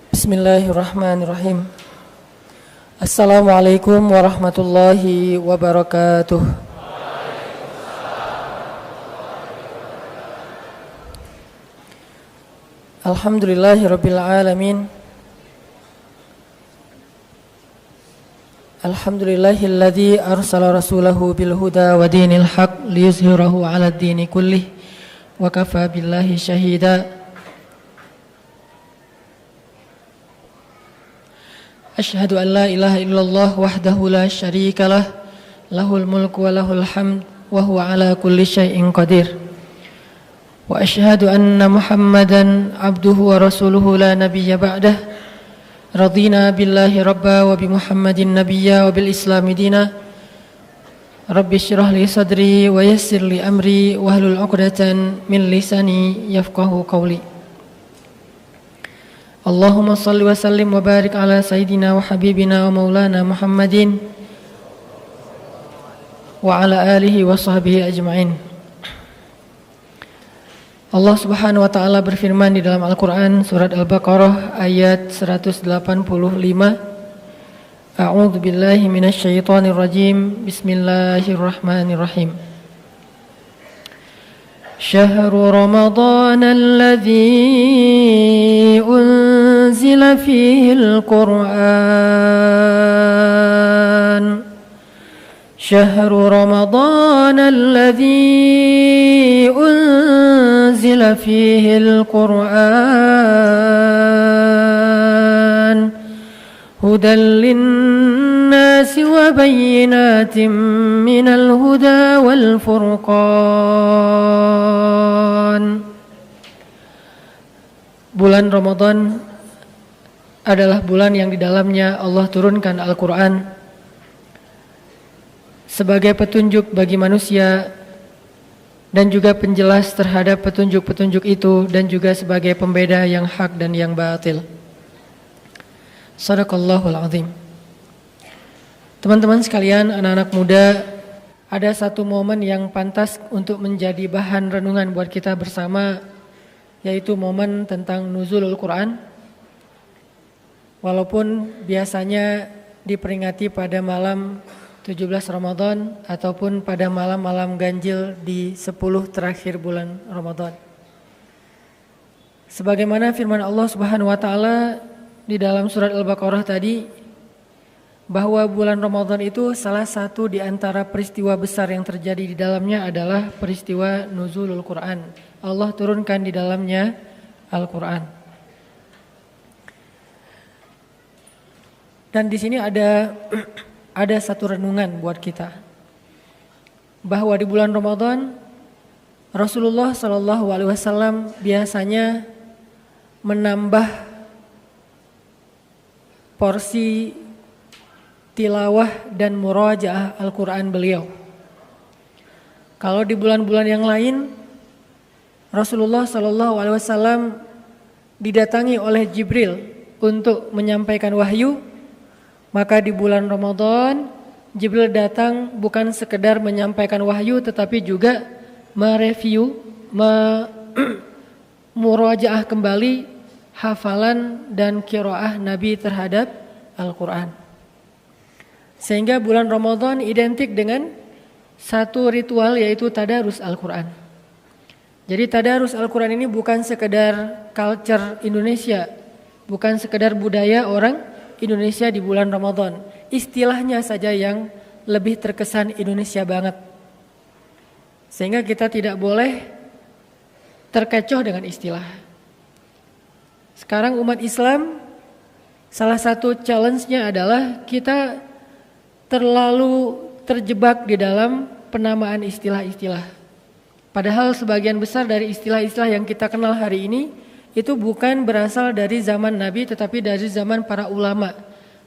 Bismillahirrahmanirrahim. Assalamualaikum warahmatullahi wabarakatuh. Alhamdulillahirabbil alamin. Alhamdulillahilladzi arsala rasulahu bil huda wa dinil haq liyuzhirahu 'alad dini kullih wa kafa billahi syahida. Asyhadu an la ilaha illallah wahdahu la syarika lah, lahul mulku wa lahul hamd wa huwa ala kulli syai'in qadir. Wa asyhadu anna Muhammadan abduhu wa rasuluhu la nabiyya ba'dah. Radina billahi rabba wa bi Muhammadin nabiyya wa bil islami dina. Rabbi syrah li sadri wa yassir li amri wahlul 'uqdatan min lisani yafqahu qawli. Allahumma salli wa sallim wa barik ala sayyidina wa habibina wa maulana Muhammadin wa ala alihi wa sahbihi ajma'in. Allah Subhanahu wa taala berfirman di dalam Al-Qur'an surat Al-Baqarah ayat 185. A'udzu billahi minasy syaithanir rajim. Bismillahirrahmanirrahim. Syahrul Ramadan alladzi unzila fihil Qur'an. Syahrul Ramadan alladzi unzila fihil Qur'an. Hudan linnasi wa bayyinatin minal huda wal furqan. Bulan Ramadan adalah bulan yang di dalamnya Allah turunkan Al-Quran sebagai petunjuk bagi manusia dan juga penjelas terhadap petunjuk-petunjuk itu, dan juga sebagai pembeda yang hak dan yang batil. Shadaqallahul azim. Teman-teman sekalian, anak-anak muda, ada satu momen yang pantas untuk menjadi bahan renungan buat kita bersama, yaitu momen tentang nuzulul Quran. Walaupun biasanya diperingati pada malam 17 Ramadan ataupun pada malam-malam ganjil di 10 terakhir bulan Ramadan. Sebagaimana firman Allah Subhanahu wa taala di dalam surat Al-Baqarah tadi, bahwa bulan Ramadan itu salah satu di antara peristiwa besar yang terjadi di dalamnya adalah peristiwa nuzulul Quran. Allah turunkan di dalamnya Al-Quran. Dan di sini ada satu renungan buat kita, bahwa di bulan Ramadan Rasulullah SAW biasanya menambah porsi tilawah dan murajaah Al-Quran beliau. Kalau di bulan-bulan yang lain, Rasulullah SAW didatangi oleh Jibril untuk menyampaikan wahyu, maka di bulan Ramadan Jibril datang bukan sekedar menyampaikan wahyu, tetapi juga mereview, murajaah kembali hafalan dan qiraah Nabi terhadap Al-Quran. Sehingga bulan Ramadan identik dengan satu ritual, yaitu tadarus Al-Quran. Jadi tadarus Al-Quran ini bukan sekedar culture Indonesia, bukan sekedar budaya orang Indonesia di bulan Ramadan. Istilahnya saja yang lebih terkesan Indonesia banget. Sehingga kita tidak boleh terkecoh dengan istilah. Sekarang umat Islam, salah satu challenge-nya adalah kita terlalu terjebak di dalam penamaan istilah-istilah. Padahal sebagian besar dari istilah-istilah yang kita kenal hari ini itu bukan berasal dari zaman Nabi, tetapi dari zaman para ulama.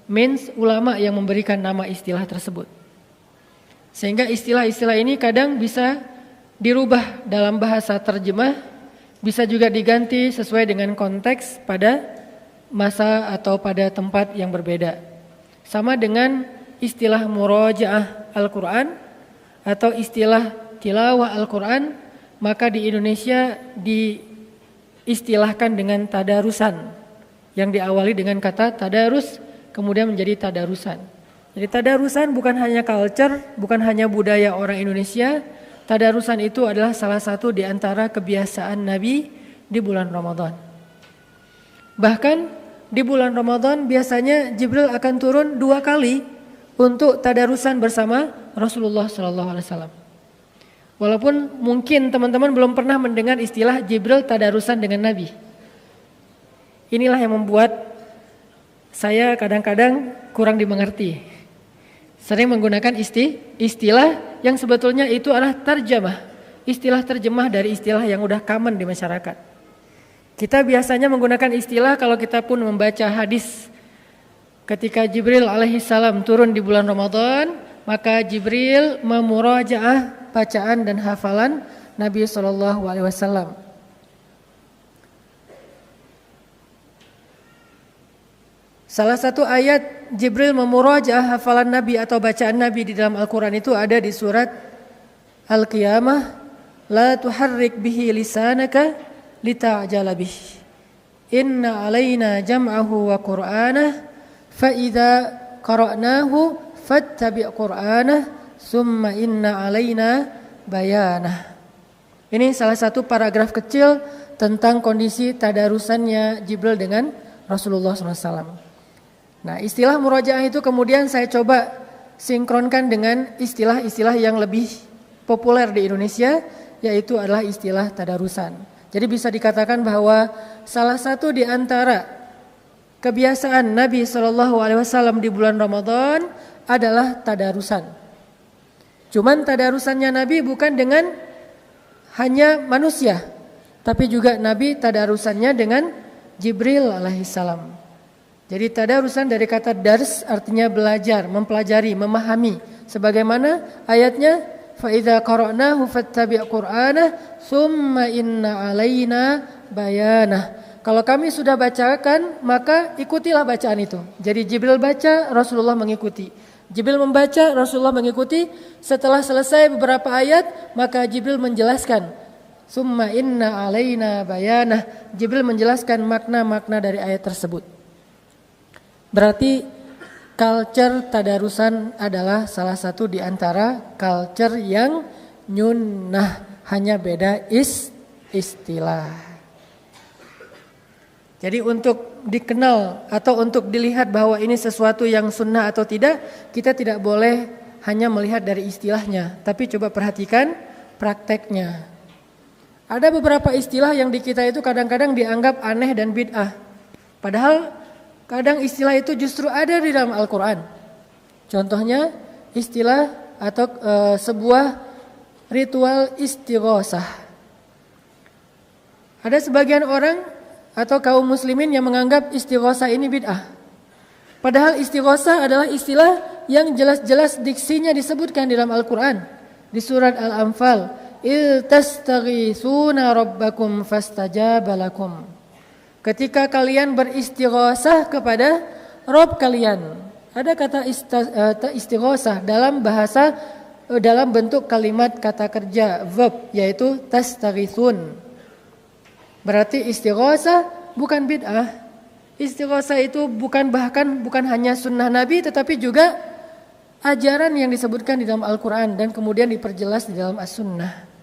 Means ulama yang memberikan nama istilah tersebut. Sehingga istilah-istilah ini kadang bisa dirubah dalam bahasa terjemah, bisa juga diganti sesuai dengan konteks pada masa atau pada tempat yang berbeda. Sama dengan istilah murajaah Al-Quran atau istilah tilawah Al-Quran, maka di Indonesia diistilahkan dengan tadarusan, yang diawali dengan kata tadarus kemudian menjadi tadarusan. Jadi tadarusan bukan hanya culture, bukan hanya budaya orang Indonesia. Tadarusan itu adalah salah satu di antara kebiasaan Nabi di bulan Ramadan. Bahkan di bulan Ramadan biasanya Jibril akan turun 2 kali untuk tadarusan bersama Rasulullah SAW. Walaupun mungkin teman-teman belum pernah mendengar istilah Jibril tadarusan dengan Nabi. Inilah yang membuat saya kadang-kadang kurang dimengerti. Sering menggunakan istilah yang sebetulnya itu adalah terjemah. Istilah terjemah dari istilah yang udah common di masyarakat. Kita biasanya menggunakan istilah kalau kita pun membaca hadis. Ketika Jibril alaihissalam turun di bulan Ramadan, maka Jibril memurajaah bacaan dan hafalan Nabi SAW. Salah satu ayat Jibril memurajaah hafalan Nabi atau bacaan Nabi di dalam Al-Quran itu ada di surat Al-Qiyamah. La tuharrik bihi lisanaka lita'jala bih. Inna alaina jam'ahu wa qur'anah. Fa'idha qara'nahu fattabi' qur'anah. Summa inna alaina bayanah. Ini salah satu paragraf kecil tentang kondisi tadarusannya Jibril dengan Rasulullah SAW. Nah, istilah murajaah itu kemudian saya coba sinkronkan dengan istilah-istilah yang lebih populer di Indonesia, yaitu adalah istilah tadarusan. Jadi bisa dikatakan bahwa salah satu di antara kebiasaan Nabi SAW di bulan Ramadan adalah tadarusan. Cuman tadarusannya Nabi bukan dengan hanya manusia, tapi juga Nabi tadarusannya dengan Jibril alaihissalam. Jadi tadarusan dari kata dars artinya belajar, mempelajari, memahami. Sebagaimana ayatnya fa idza qara'nahu fattabi' qur'anah summa inna alaina bayanah. Kalau kami sudah bacakan, maka ikutilah bacaan itu. Jadi Jibril baca, Rasulullah mengikuti. Jibril membaca, Rasulullah mengikuti. Setelah selesai beberapa ayat, maka Jibril menjelaskan. Summa inna alaina bayanah. Jibril menjelaskan makna-makna dari ayat tersebut. Berarti culture tadarusan adalah salah satu di antara culture yang nyunnah, hanya beda istilah. Jadi untuk dikenal atau untuk dilihat bahwa ini sesuatu yang sunnah atau tidak, kita tidak boleh hanya melihat dari istilahnya, tapi coba perhatikan prakteknya. Ada beberapa istilah yang di kita itu kadang-kadang dianggap aneh dan bid'ah. Padahal kadang istilah itu justru ada di dalam Al-Quran. Contohnya istilah atau sebuah ritual istighosah. Ada sebagian orang atau kaum muslimin yang menganggap istighosah ini bid'ah. Padahal istighosah adalah istilah yang jelas-jelas diksinya disebutkan di dalam Al-Quran. Di surat Al-Anfal. Il tastaghisuna rabbakum fastajaba lakum. Ketika kalian beristighosah kepada Rabb kalian. Ada kata istighosah dalam bahasa, dalam bentuk kalimat kata kerja verb, yaitu tastaghithun. Berarti istighosah bukan bid'ah. Istighosah itu bukan hanya sunnah Nabi, tetapi juga ajaran yang disebutkan di dalam Al-Quran dan kemudian diperjelas di dalam As-Sunnah.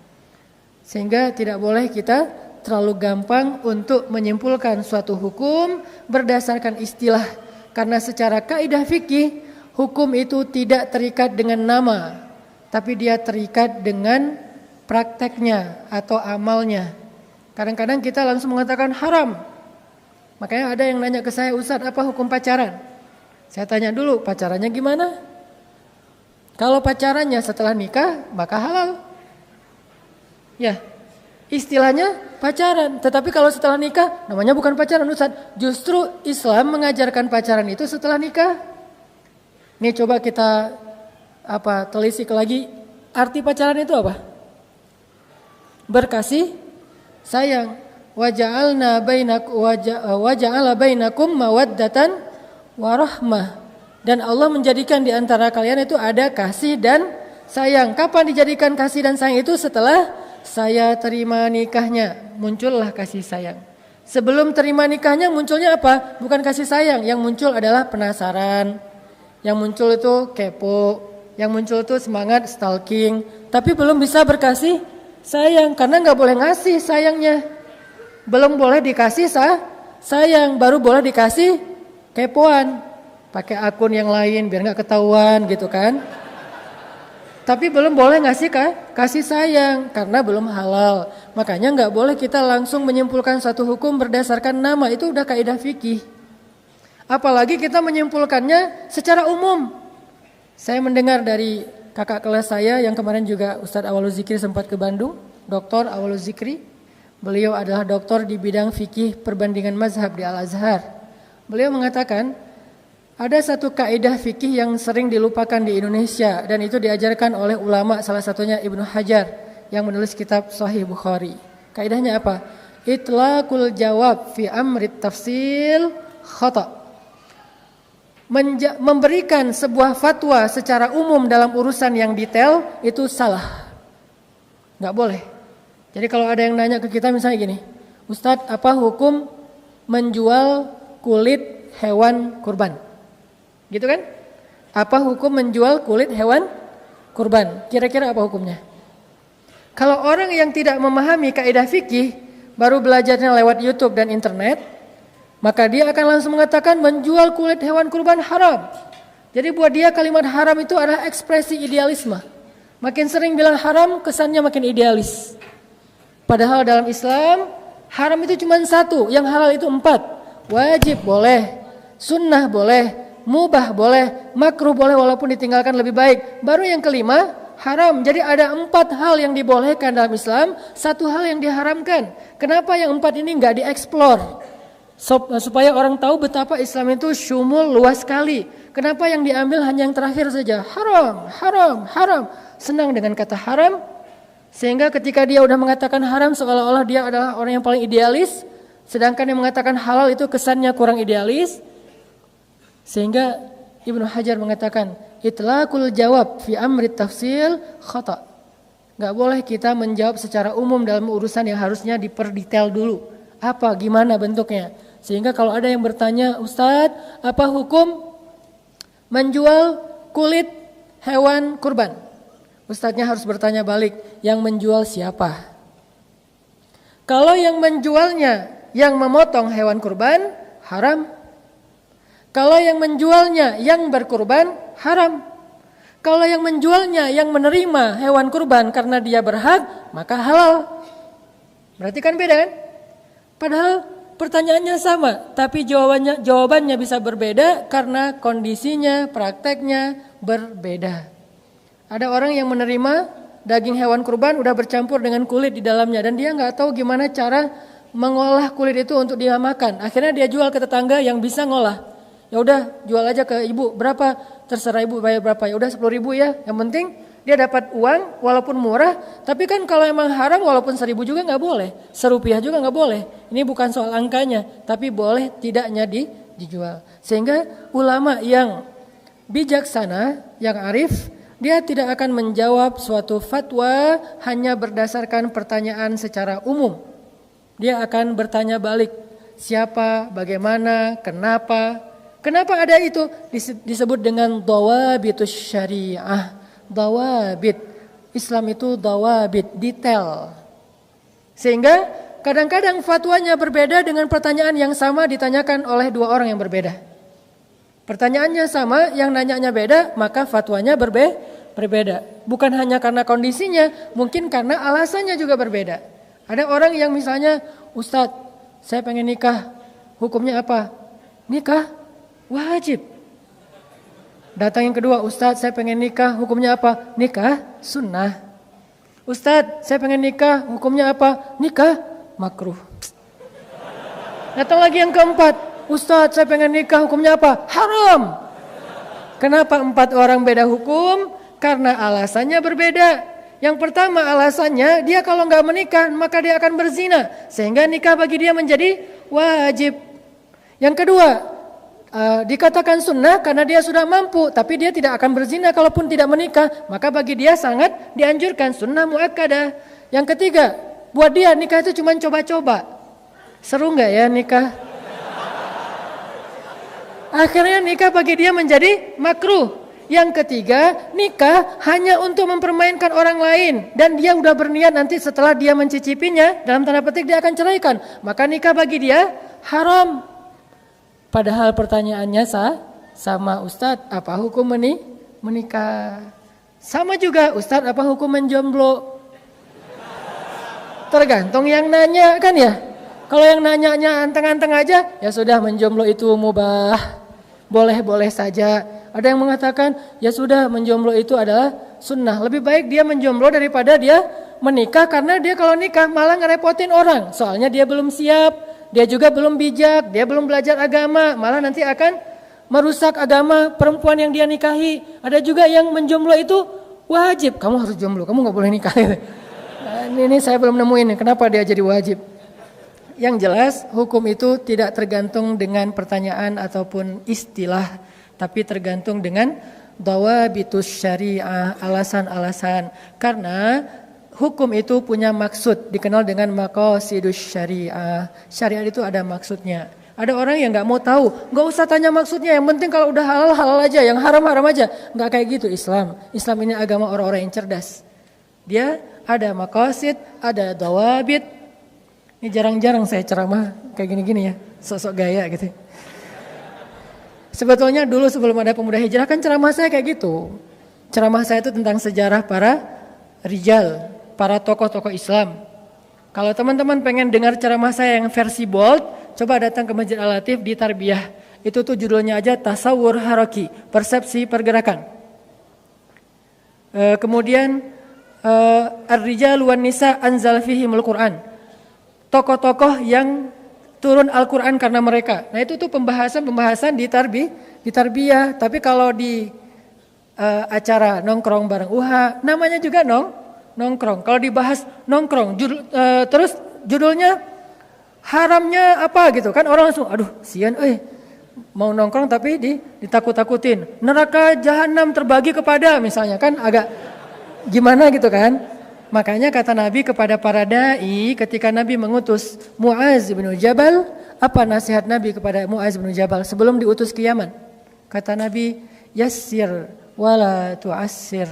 Sehingga tidak boleh kita terlalu gampang untuk menyimpulkan suatu hukum berdasarkan istilah. Karena secara kaidah fikih, hukum itu tidak terikat dengan nama, tapi dia terikat dengan prakteknya atau amalnya. Kadang-kadang kita langsung mengatakan haram. Makanya ada yang nanya ke saya, Ustaz, apa hukum pacaran? Saya tanya dulu, pacarannya gimana? Kalau pacarannya setelah nikah, maka halal. Ya, istilahnya pacaran, tetapi kalau setelah nikah namanya bukan pacaran, Ustaz. Justru Islam mengajarkan pacaran itu setelah nikah. Nih coba kita telisik lagi, arti pacaran itu apa? Berkasih sayang. Waja'ala bainakum mawaddatan warahmah. Dan Allah menjadikan di antara kalian itu ada kasih dan sayang. Kapan dijadikan kasih dan sayang itu? Setelah saya terima nikahnya, muncullah kasih sayang. Sebelum terima nikahnya munculnya apa? Bukan kasih sayang, yang muncul adalah penasaran. Yang muncul itu kepo, yang muncul itu semangat stalking. Tapi belum bisa berkasih sayang, karena gak boleh ngasih sayangnya. Belum boleh dikasih sayang, baru boleh dikasih kepoan. Pakai akun yang lain biar gak ketahuan gitu kan. Tapi belum boleh ngasih kasih sayang karena belum halal. Makanya nggak boleh kita langsung menyimpulkan satu hukum berdasarkan nama, itu udah kaidah fikih. Apalagi kita menyimpulkannya secara umum. Saya mendengar dari kakak kelas saya yang kemarin juga Ustadz Awalul Zikri sempat ke Bandung, Dr. Awalul Zikri. Beliau adalah doktor di bidang fikih perbandingan mazhab di Al-Azhar. Beliau mengatakan, ada satu kaidah fikih yang sering dilupakan di Indonesia dan itu diajarkan oleh ulama, salah satunya Ibnu Hajar yang menulis kitab Sahih Bukhari. Kaidahnya apa? Itlaqul jawab fi amrit tafsil khata. Memberikan sebuah fatwa secara umum dalam urusan yang detail itu salah. Enggak boleh. Jadi kalau ada yang nanya ke kita misalnya gini, Ustadz, apa hukum menjual kulit hewan kurban? Gitu kan? Apa hukum menjual kulit hewan kurban? Kira-kira apa hukumnya? Kalau orang yang tidak memahami kaidah fikih, baru belajarnya lewat YouTube dan internet, maka dia akan langsung mengatakan menjual kulit hewan kurban haram. Jadi buat dia kalimat haram itu adalah ekspresi idealisme. Makin sering bilang haram, kesannya makin idealis. Padahal dalam Islam, haram itu cuma satu, yang halal itu 4. Wajib boleh, sunnah boleh, mubah boleh, makruh boleh walaupun ditinggalkan lebih baik. Baru yang kelima, haram. Jadi ada 4 hal yang dibolehkan dalam Islam, 1 hal yang diharamkan. Kenapa yang 4 ini nggak dieksplor? Supaya orang tahu betapa Islam itu syumul, luas sekali. Kenapa yang diambil hanya yang terakhir saja? Haram, haram, haram. Senang dengan kata haram, sehingga ketika dia udah mengatakan haram seolah-olah dia adalah orang yang paling idealis, sedangkan yang mengatakan halal itu kesannya kurang idealis. Sehingga Ibnu Hajar mengatakan itlaqul jawab fi amri tafsil khata. Gak boleh kita menjawab secara umum dalam urusan yang harusnya diperdetail dulu. Apa, gimana bentuknya. Sehingga kalau ada yang bertanya, Ustadz, apa hukum menjual kulit hewan kurban? Ustadznya harus bertanya balik, yang menjual siapa? Kalau yang menjualnya yang memotong hewan kurban, haram. Kalau yang menjualnya yang berkurban, haram. Kalau yang menjualnya yang menerima hewan kurban karena dia berhak, maka halal. Berarti kan beda kan? Padahal pertanyaannya sama, tapi jawabannya bisa berbeda karena kondisinya, prakteknya berbeda. Ada orang yang menerima daging hewan kurban udah bercampur dengan kulit di dalamnya dan dia nggak tahu gimana cara mengolah kulit itu untuk dia makan. Akhirnya dia jual ke tetangga yang bisa ngolah. Ya udah jual aja ke ibu, berapa? Terserah ibu bayar berapa, ya udah 10.000 ya. Yang penting dia dapat uang walaupun murah. Tapi kan kalau emang haram walaupun 1.000 juga nggak boleh, Rp1 juga nggak boleh. Ini bukan soal angkanya, tapi boleh tidaknya dijual. Sehingga ulama yang bijaksana, yang arif, dia tidak akan menjawab suatu fatwa hanya berdasarkan pertanyaan secara umum. Dia akan bertanya balik, siapa, bagaimana, kenapa. Kenapa ada itu? Disebut dengan dawabitus syariah. Dawabit. Islam itu dawabit, detail. Sehingga kadang-kadang fatwanya berbeda dengan pertanyaan yang sama ditanyakan oleh 2 orang yang berbeda. Pertanyaannya sama, yang nanyanya beda, maka fatwanya berbeda. Bukan hanya karena kondisinya, mungkin karena alasannya juga berbeda. Ada orang yang misalnya, Ustadz, saya pengen nikah, hukumnya apa? Nikah wajib. Datang yang kedua, Ustadz saya pengen nikah, hukumnya apa? Nikah sunnah. Ustadz saya pengen nikah, hukumnya apa? Nikah makruh. Datang lagi yang keempat, Ustadz saya pengen nikah, hukumnya apa? Haram. Kenapa 4 orang beda hukum? Karena alasannya berbeda. Yang pertama alasannya, dia kalau gak menikah maka dia akan berzina, sehingga nikah bagi dia menjadi wajib. Yang kedua, Dikatakan sunnah karena dia sudah mampu, tapi dia tidak akan berzina kalaupun tidak menikah, maka bagi dia sangat dianjurkan, sunnah muakkadah. Yang ketiga, buat dia nikah itu cuma coba-coba. Seru nggak ya nikah? Akhirnya nikah bagi dia menjadi makruh. Yang ketiga, nikah hanya untuk mempermainkan orang lain. Dan dia udah berniat nanti setelah dia mencicipinya, dalam tanda petik dia akan ceraikan. Maka nikah bagi dia haram. Padahal pertanyaannya sama, Ustadz, apa hukum menikah? Sama juga, Ustadz, apa hukum menjomblo? Tergantung yang nanya kan ya. Kalau yang nanyanya anteng-anteng aja, ya sudah, menjomblo itu mubah. Boleh-boleh saja. Ada yang mengatakan, ya sudah, menjomblo itu adalah sunnah. Lebih baik dia menjomblo daripada dia menikah, karena dia kalau nikah malah ngerepotin orang. Soalnya dia belum siap, dia juga belum bijak, dia belum belajar agama, malah nanti akan merusak agama perempuan yang dia nikahi. Ada juga yang menjomblo itu wajib, kamu harus jomblo, kamu gak boleh nikah. Ini saya belum nemuin kenapa dia jadi wajib. Yang jelas hukum itu tidak tergantung dengan pertanyaan ataupun istilah, tapi tergantung dengan dawabitus syariah, alasan-alasan. Karena hukum itu punya maksud, dikenal dengan maqasidus syariah. Syariat itu ada maksudnya. Ada orang yang gak mau tahu, gak usah tanya maksudnya, yang penting kalau udah halal, halal aja, yang haram, haram aja. Gak kayak gitu Islam. Islam ini agama orang-orang yang cerdas. Dia ada maqasid, ada dawabit. Ini jarang-jarang saya ceramah kayak gini-gini ya, sosok gaya gitu. Sebetulnya dulu sebelum ada pemuda hijrah kan ceramah saya kayak gitu. Ceramah saya itu tentang sejarah para rijal, para tokoh-tokoh Islam. Kalau teman-teman pengen dengar ceramah saya yang versi bold, coba datang ke Masjid Al-Latif di Tarbiyah. Itu tuh judulnya aja Tasawur Haraki, persepsi pergerakan. Kemudian Ar-Rijal wan Nisa anzal fihimul Quran. Tokoh-tokoh yang turun Al-Quran karena mereka. Nah itu tuh pembahasan di Tarbiyah. Tapi kalau di acara nongkrong bareng UHA, namanya juga nongkrong. Kalau dibahas nongkrong, terus judulnya haramnya apa gitu kan, orang langsung aduh sian mau nongkrong tapi ditakut-takutin. Neraka jahanam terbagi kepada misalnya kan agak gimana gitu kan. Makanya kata Nabi kepada para da'i ketika Nabi mengutus Mu'az bin Jabal, apa nasihat Nabi kepada Mu'az bin Jabal sebelum diutus ke Yaman? Kata Nabi, yassir wala tu'assir,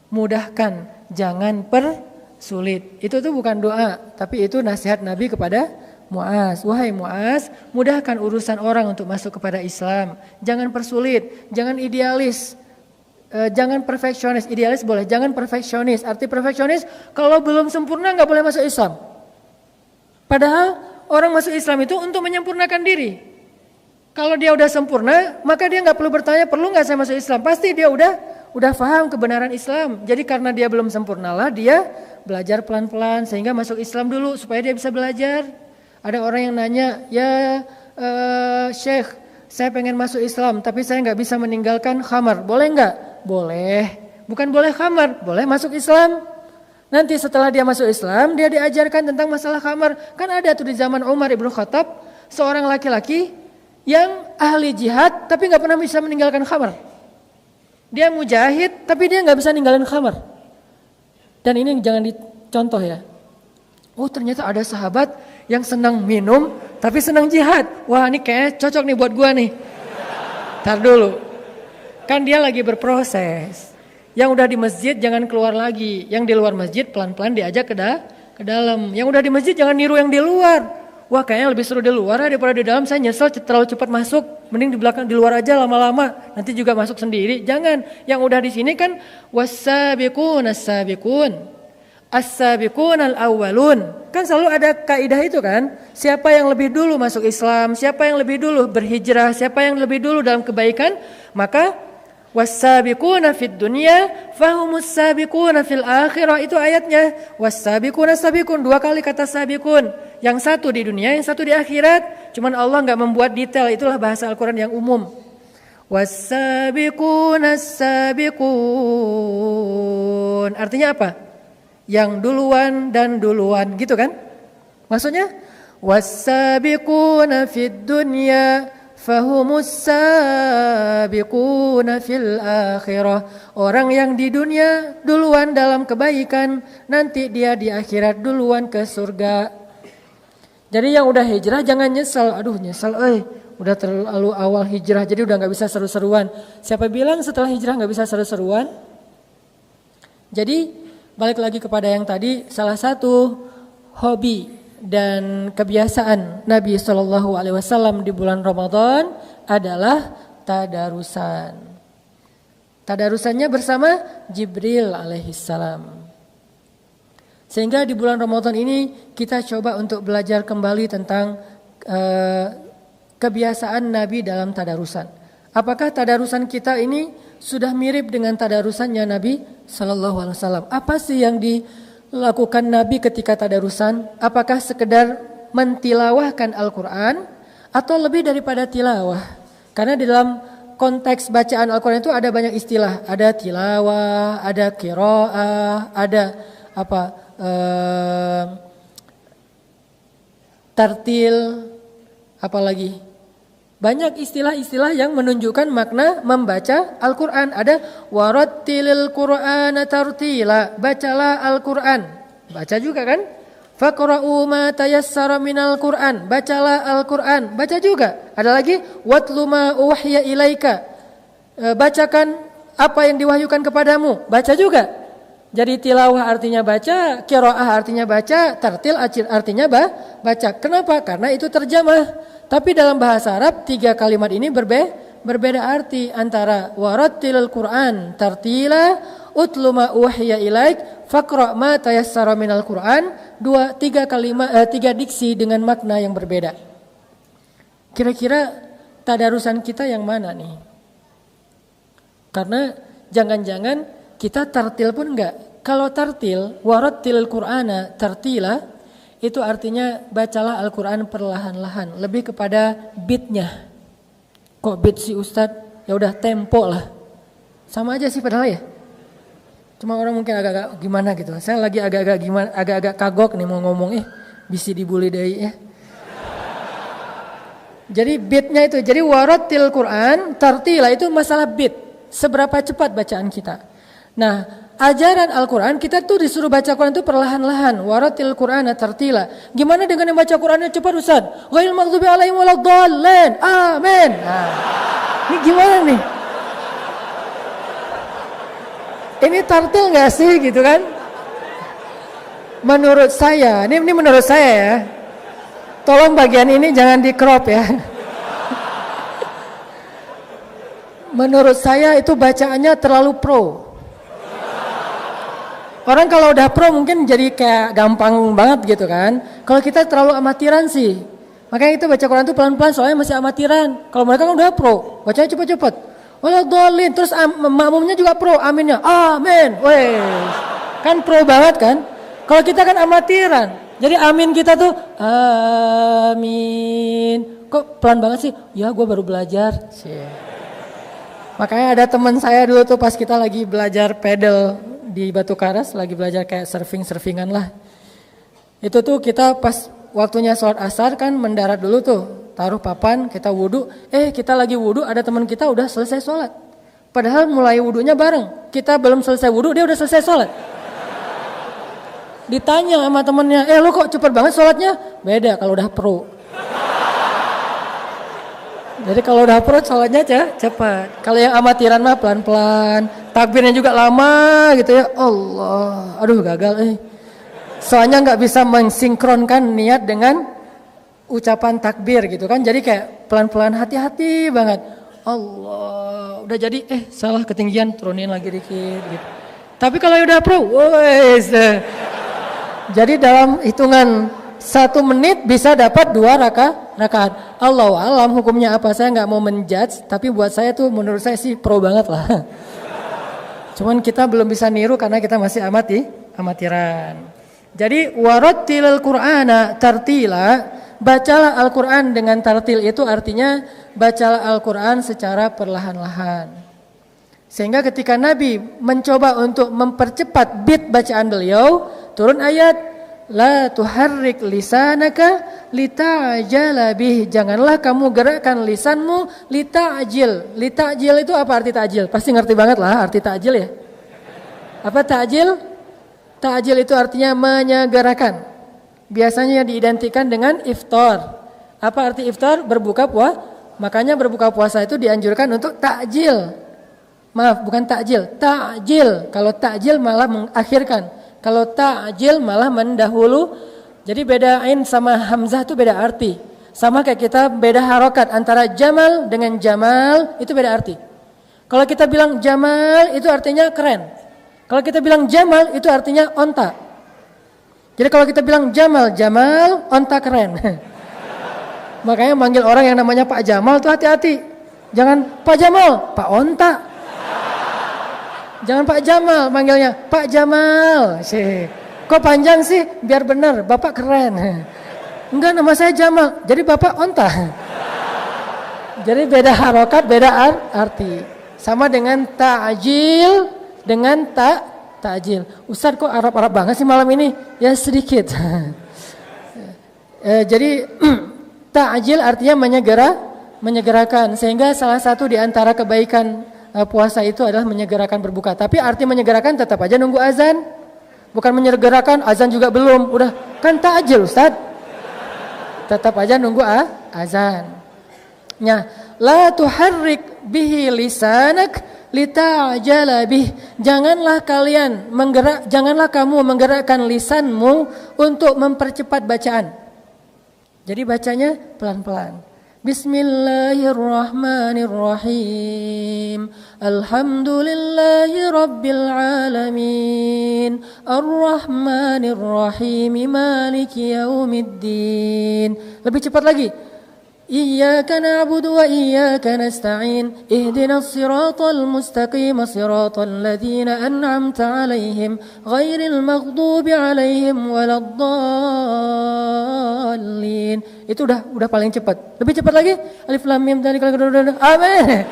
mudahkan jangan persulit. Itu tuh bukan doa, tapi itu nasihat Nabi kepada Mu'az. Wahai Mu'az, mudahkan urusan orang untuk masuk kepada Islam. Jangan persulit, jangan idealis. Jangan perfeksionis, idealis boleh, jangan perfeksionis. Arti perfeksionis, kalau belum sempurna nggak boleh masuk Islam. Padahal orang masuk Islam itu untuk menyempurnakan diri. Kalau dia udah sempurna, maka dia nggak perlu bertanya, perlu nggak saya masuk Islam? Pasti dia udah paham kebenaran Islam. Jadi karena dia belum sempurnalah, dia belajar pelan-pelan sehingga masuk Islam dulu supaya dia bisa belajar. Ada orang yang nanya, ya Syekh, saya pengen masuk Islam, tapi saya nggak bisa meninggalkan khamar, boleh nggak? Boleh, bukan boleh khamar, boleh masuk Islam. Nanti setelah dia masuk Islam, dia diajarkan tentang masalah khamar. Kan ada tuh di zaman Umar ibn Khattab, seorang laki-laki yang ahli jihad, tapi nggak pernah bisa meninggalkan khamar. Dia mujahid, tapi dia nggak bisa ninggalin khamar. Dan ini jangan dicontoh ya. Oh ternyata ada sahabat yang senang minum, tapi senang jihad. Wah ini kayaknya cocok nih buat gua nih. Tar dulu. Kan dia lagi berproses. Yang udah di masjid jangan keluar lagi. Yang di luar masjid pelan-pelan diajak ke dalam. Yang udah di masjid jangan niru yang di luar. Wah kayaknya lebih seru di luar daripada di dalam. Saya nyesel terlalu cepat masuk. Mending di belakang, di luar aja lama-lama. Nanti juga masuk sendiri. Jangan. Yang udah di sini kan was-sabiqun as-sabiqun. As-sabiqun al-awwalun. Kan selalu ada kaidah itu kan. Siapa yang lebih dulu masuk Islam, siapa yang lebih dulu berhijrah, siapa yang lebih dulu dalam kebaikan, maka was-sabiquna fid dunya fahumus sabiquna fil akhirah. Itu ayatnya. Was-sabiquna sabiqun, 2 kali kata sabiqun. Yang satu di dunia, yang satu di akhirat. Cuman Allah enggak membuat detail, itulah bahasa Al-Qur'an yang umum. Was-sabiquna sabiqun. Artinya apa? Yang duluan dan duluan, gitu kan? Maksudnya was-sabiquna fid dunya fahumus sabiquna fil akhirah. Orang yang di dunia duluan dalam kebaikan, nanti dia di akhirat duluan ke surga. Jadi yang udah hijrah jangan nyesel. Aduh nyesel udah terlalu awal hijrah jadi udah gak bisa seru-seruan. Siapa bilang setelah hijrah gak bisa seru-seruan? Jadi balik lagi kepada yang tadi, salah satu hobi dan kebiasaan Nabi SAW di bulan Ramadan adalah tadarusan. Tadarusannya bersama Jibril alaihissalam. Sehingga di bulan Ramadan ini kita coba untuk belajar kembali tentang kebiasaan Nabi dalam tadarusan. Apakah tadarusan kita ini sudah mirip dengan tadarusannya Nabi SAW? Apa sih yang dilakukan Nabi ketika tadarusan? Apakah sekedar mentilawahkan Al-Quran atau lebih daripada tilawah? Karena di dalam konteks bacaan Al-Quran itu ada banyak istilah. Ada tilawah, ada qiraah, ada tartil, apalagi banyak istilah-istilah yang menunjukkan makna membaca Al-Quran. Ada warattilil Qur'ana tartila, bacalah Al-Quran. Baca juga kan? Faqra'u ma tayassara minal Qur'an, bacalah Al-Quran. Baca juga. Ada lagi watlu ma uwahya ilaika, bacakan apa yang diwahyukan kepadamu. Baca juga. Jadi tilawah artinya baca, qiraah artinya baca, tartil artinya baca. Kenapa? Karena itu terjemah. Tapi dalam bahasa Arab 3 kalimat ini berbeda arti antara warattilil Qur'an tartila, utlu ma uhiya ilaik, faqra ma tayassara minal Qur'an. 3 diksi dengan makna yang berbeda. Kira-kira tadarusan kita yang mana nih? Karena jangan-jangan kita tartil pun enggak. Kalau tartil, warattilil Qur'ana tartila, itu artinya bacalah Al-Quran perlahan-lahan, lebih kepada beatnya. Kok beat sih Ustadz? Ya udah tempo lah. Sama aja sih padahal ya. Cuma orang mungkin agak-agak gimana gitu. Saya lagi agak-agak kagok nih mau ngomong bisa dibully deh ya. Jadi beatnya itu, jadi warattil Quran tartila itu masalah beat. Seberapa cepat bacaan kita. Nah, ajaran Al-Quran kita tuh disuruh baca Quran itu perlahan-lahan. Warattil Qur'ana tartila. Gimana dengan yang baca Qurannya cepat Ustaz? Ghairil maghdubi alaihim waladdallin. Amin. Nah, ini gimana nih? Ini tartil nggak sih gitu kan? Menurut saya, ini menurut saya ya. Tolong bagian ini jangan di crop ya. Menurut saya itu bacaannya terlalu pro. Orang kalau udah pro mungkin jadi kayak gampang banget gitu kan. Kalau kita terlalu amatiran sih. Makanya kita baca Quran itu pelan-pelan soalnya masih amatiran. Kalau mereka kan udah pro, bacanya cepet-cepet. Waladhdallin, terus makmumnya juga pro, aminnya. Amin. Wes. Kan pro banget kan? Kalau kita kan amatiran. Jadi amin kita tuh amin. Kok pelan banget sih? Ya gue baru belajar. Makanya ada teman saya dulu tuh pas kita lagi belajar pedal di Batu Karas, lagi belajar kayak surfingan lah. Itu tuh kita pas waktunya sholat asar kan mendarat dulu tuh, taruh papan, kita wudhu. Kita lagi wudhu, ada teman kita udah selesai sholat. Padahal mulai wudhunya bareng. Kita belum selesai wudhu, dia udah selesai sholat. Ditanya sama temennya, lo kok cepet banget sholatnya? Beda kalau udah pro. Jadi kalau udah pro sholatnya cepat. Kalau yang amatiran mah pelan-pelan. Takbirnya juga lama gitu ya. Allah, aduh gagal Soalnya nggak bisa mensinkronkan niat dengan ucapan takbir gitu kan. Jadi kayak pelan-pelan hati-hati banget. Allah, udah jadi salah ketinggian turunin lagi dikit gitu. Tapi kalau udah pro, jadi dalam hitungan 1 menit bisa dapat 2 rakaat. Allahu alam hukumnya apa, saya nggak mau menjudge, tapi buat saya tuh menurut saya sih pro banget lah. Cuman kita belum bisa niru karena kita masih amatiran. Jadi warattilil Qur'ana tartila, bacalah Al-Quran dengan tartil, itu artinya bacalah Al-Quran secara perlahan-lahan. Sehingga ketika Nabi mencoba untuk mempercepat beat bacaan beliau, turun ayat La tuharrik lisanaka lita'jala bih. Janganlah kamu gerakkan lisanmu lita'jil. Lita'jil itu apa arti ta'jil? Pasti ngerti banget lah arti ta'jil ya. Apa ta'jil? Ta'jil itu artinya menyegerakan. Biasanya diidentikan dengan iftar. Apa arti iftar? Berbuka puasa. Makanya berbuka puasa itu dianjurkan untuk ta'jil. Maaf, bukan ta'jil, ta'jil. Kalau ta'jil malah mengakhirkan. Kalau ta'jil malah mendahulu. Jadi beda ain sama hamzah itu beda arti. Sama kayak kita beda harokat antara jamal dengan jamal itu beda arti. Kalau kita bilang jamal itu artinya keren. Kalau kita bilang jamal itu artinya onta. Jadi kalau kita bilang jamal, jamal onta keren. Makanya manggil orang yang namanya Pak Jamal tuh hati-hati. Jangan Pak Jamal, Pak Onta. Jangan Pak Jamal, manggilnya Pak Jamal. Kok panjang sih? Biar benar, Bapak keren. Enggak, nama saya Jamal. Jadi Bapak Onta. Jadi beda harokat, beda arti. Sama dengan ta'jil dengan ta'jil. Ustaz kok Arab-Arab banget sih malam ini? Ya sedikit. Jadi ta'jil artinya menyegerakan. Sehingga salah satu di antara kebaikan puasa itu adalah menyegerakan berbuka. Tapi arti menyegerakan tetap aja nunggu azan. Bukan menyegerakan azan juga belum. Udah kan ta'jil Ustaz. Tetap aja nunggu azan. Ya, la tuharrik bihi lisanak lita'jala bih. Janganlah kamu menggerakkan lisanmu untuk mempercepat bacaan. Jadi bacanya pelan-pelan. Bismillahirrahmanirrahim. Alhamdulillahi rabbil alamin. Ar-Rahmanir-Rahim. Maliki yaumiddin. Lebih cepat lagi. Iyyaka na'budu wa iyyaka nasta'in. Ihdinas siratal mustaqim. Siratal ladzina an'amta 'alaihim ghairil maghdubi 'alaihim waladdallin. Itu udah paling cepat. Lebih cepat lagi. Alif lam mim dzalika. Amin.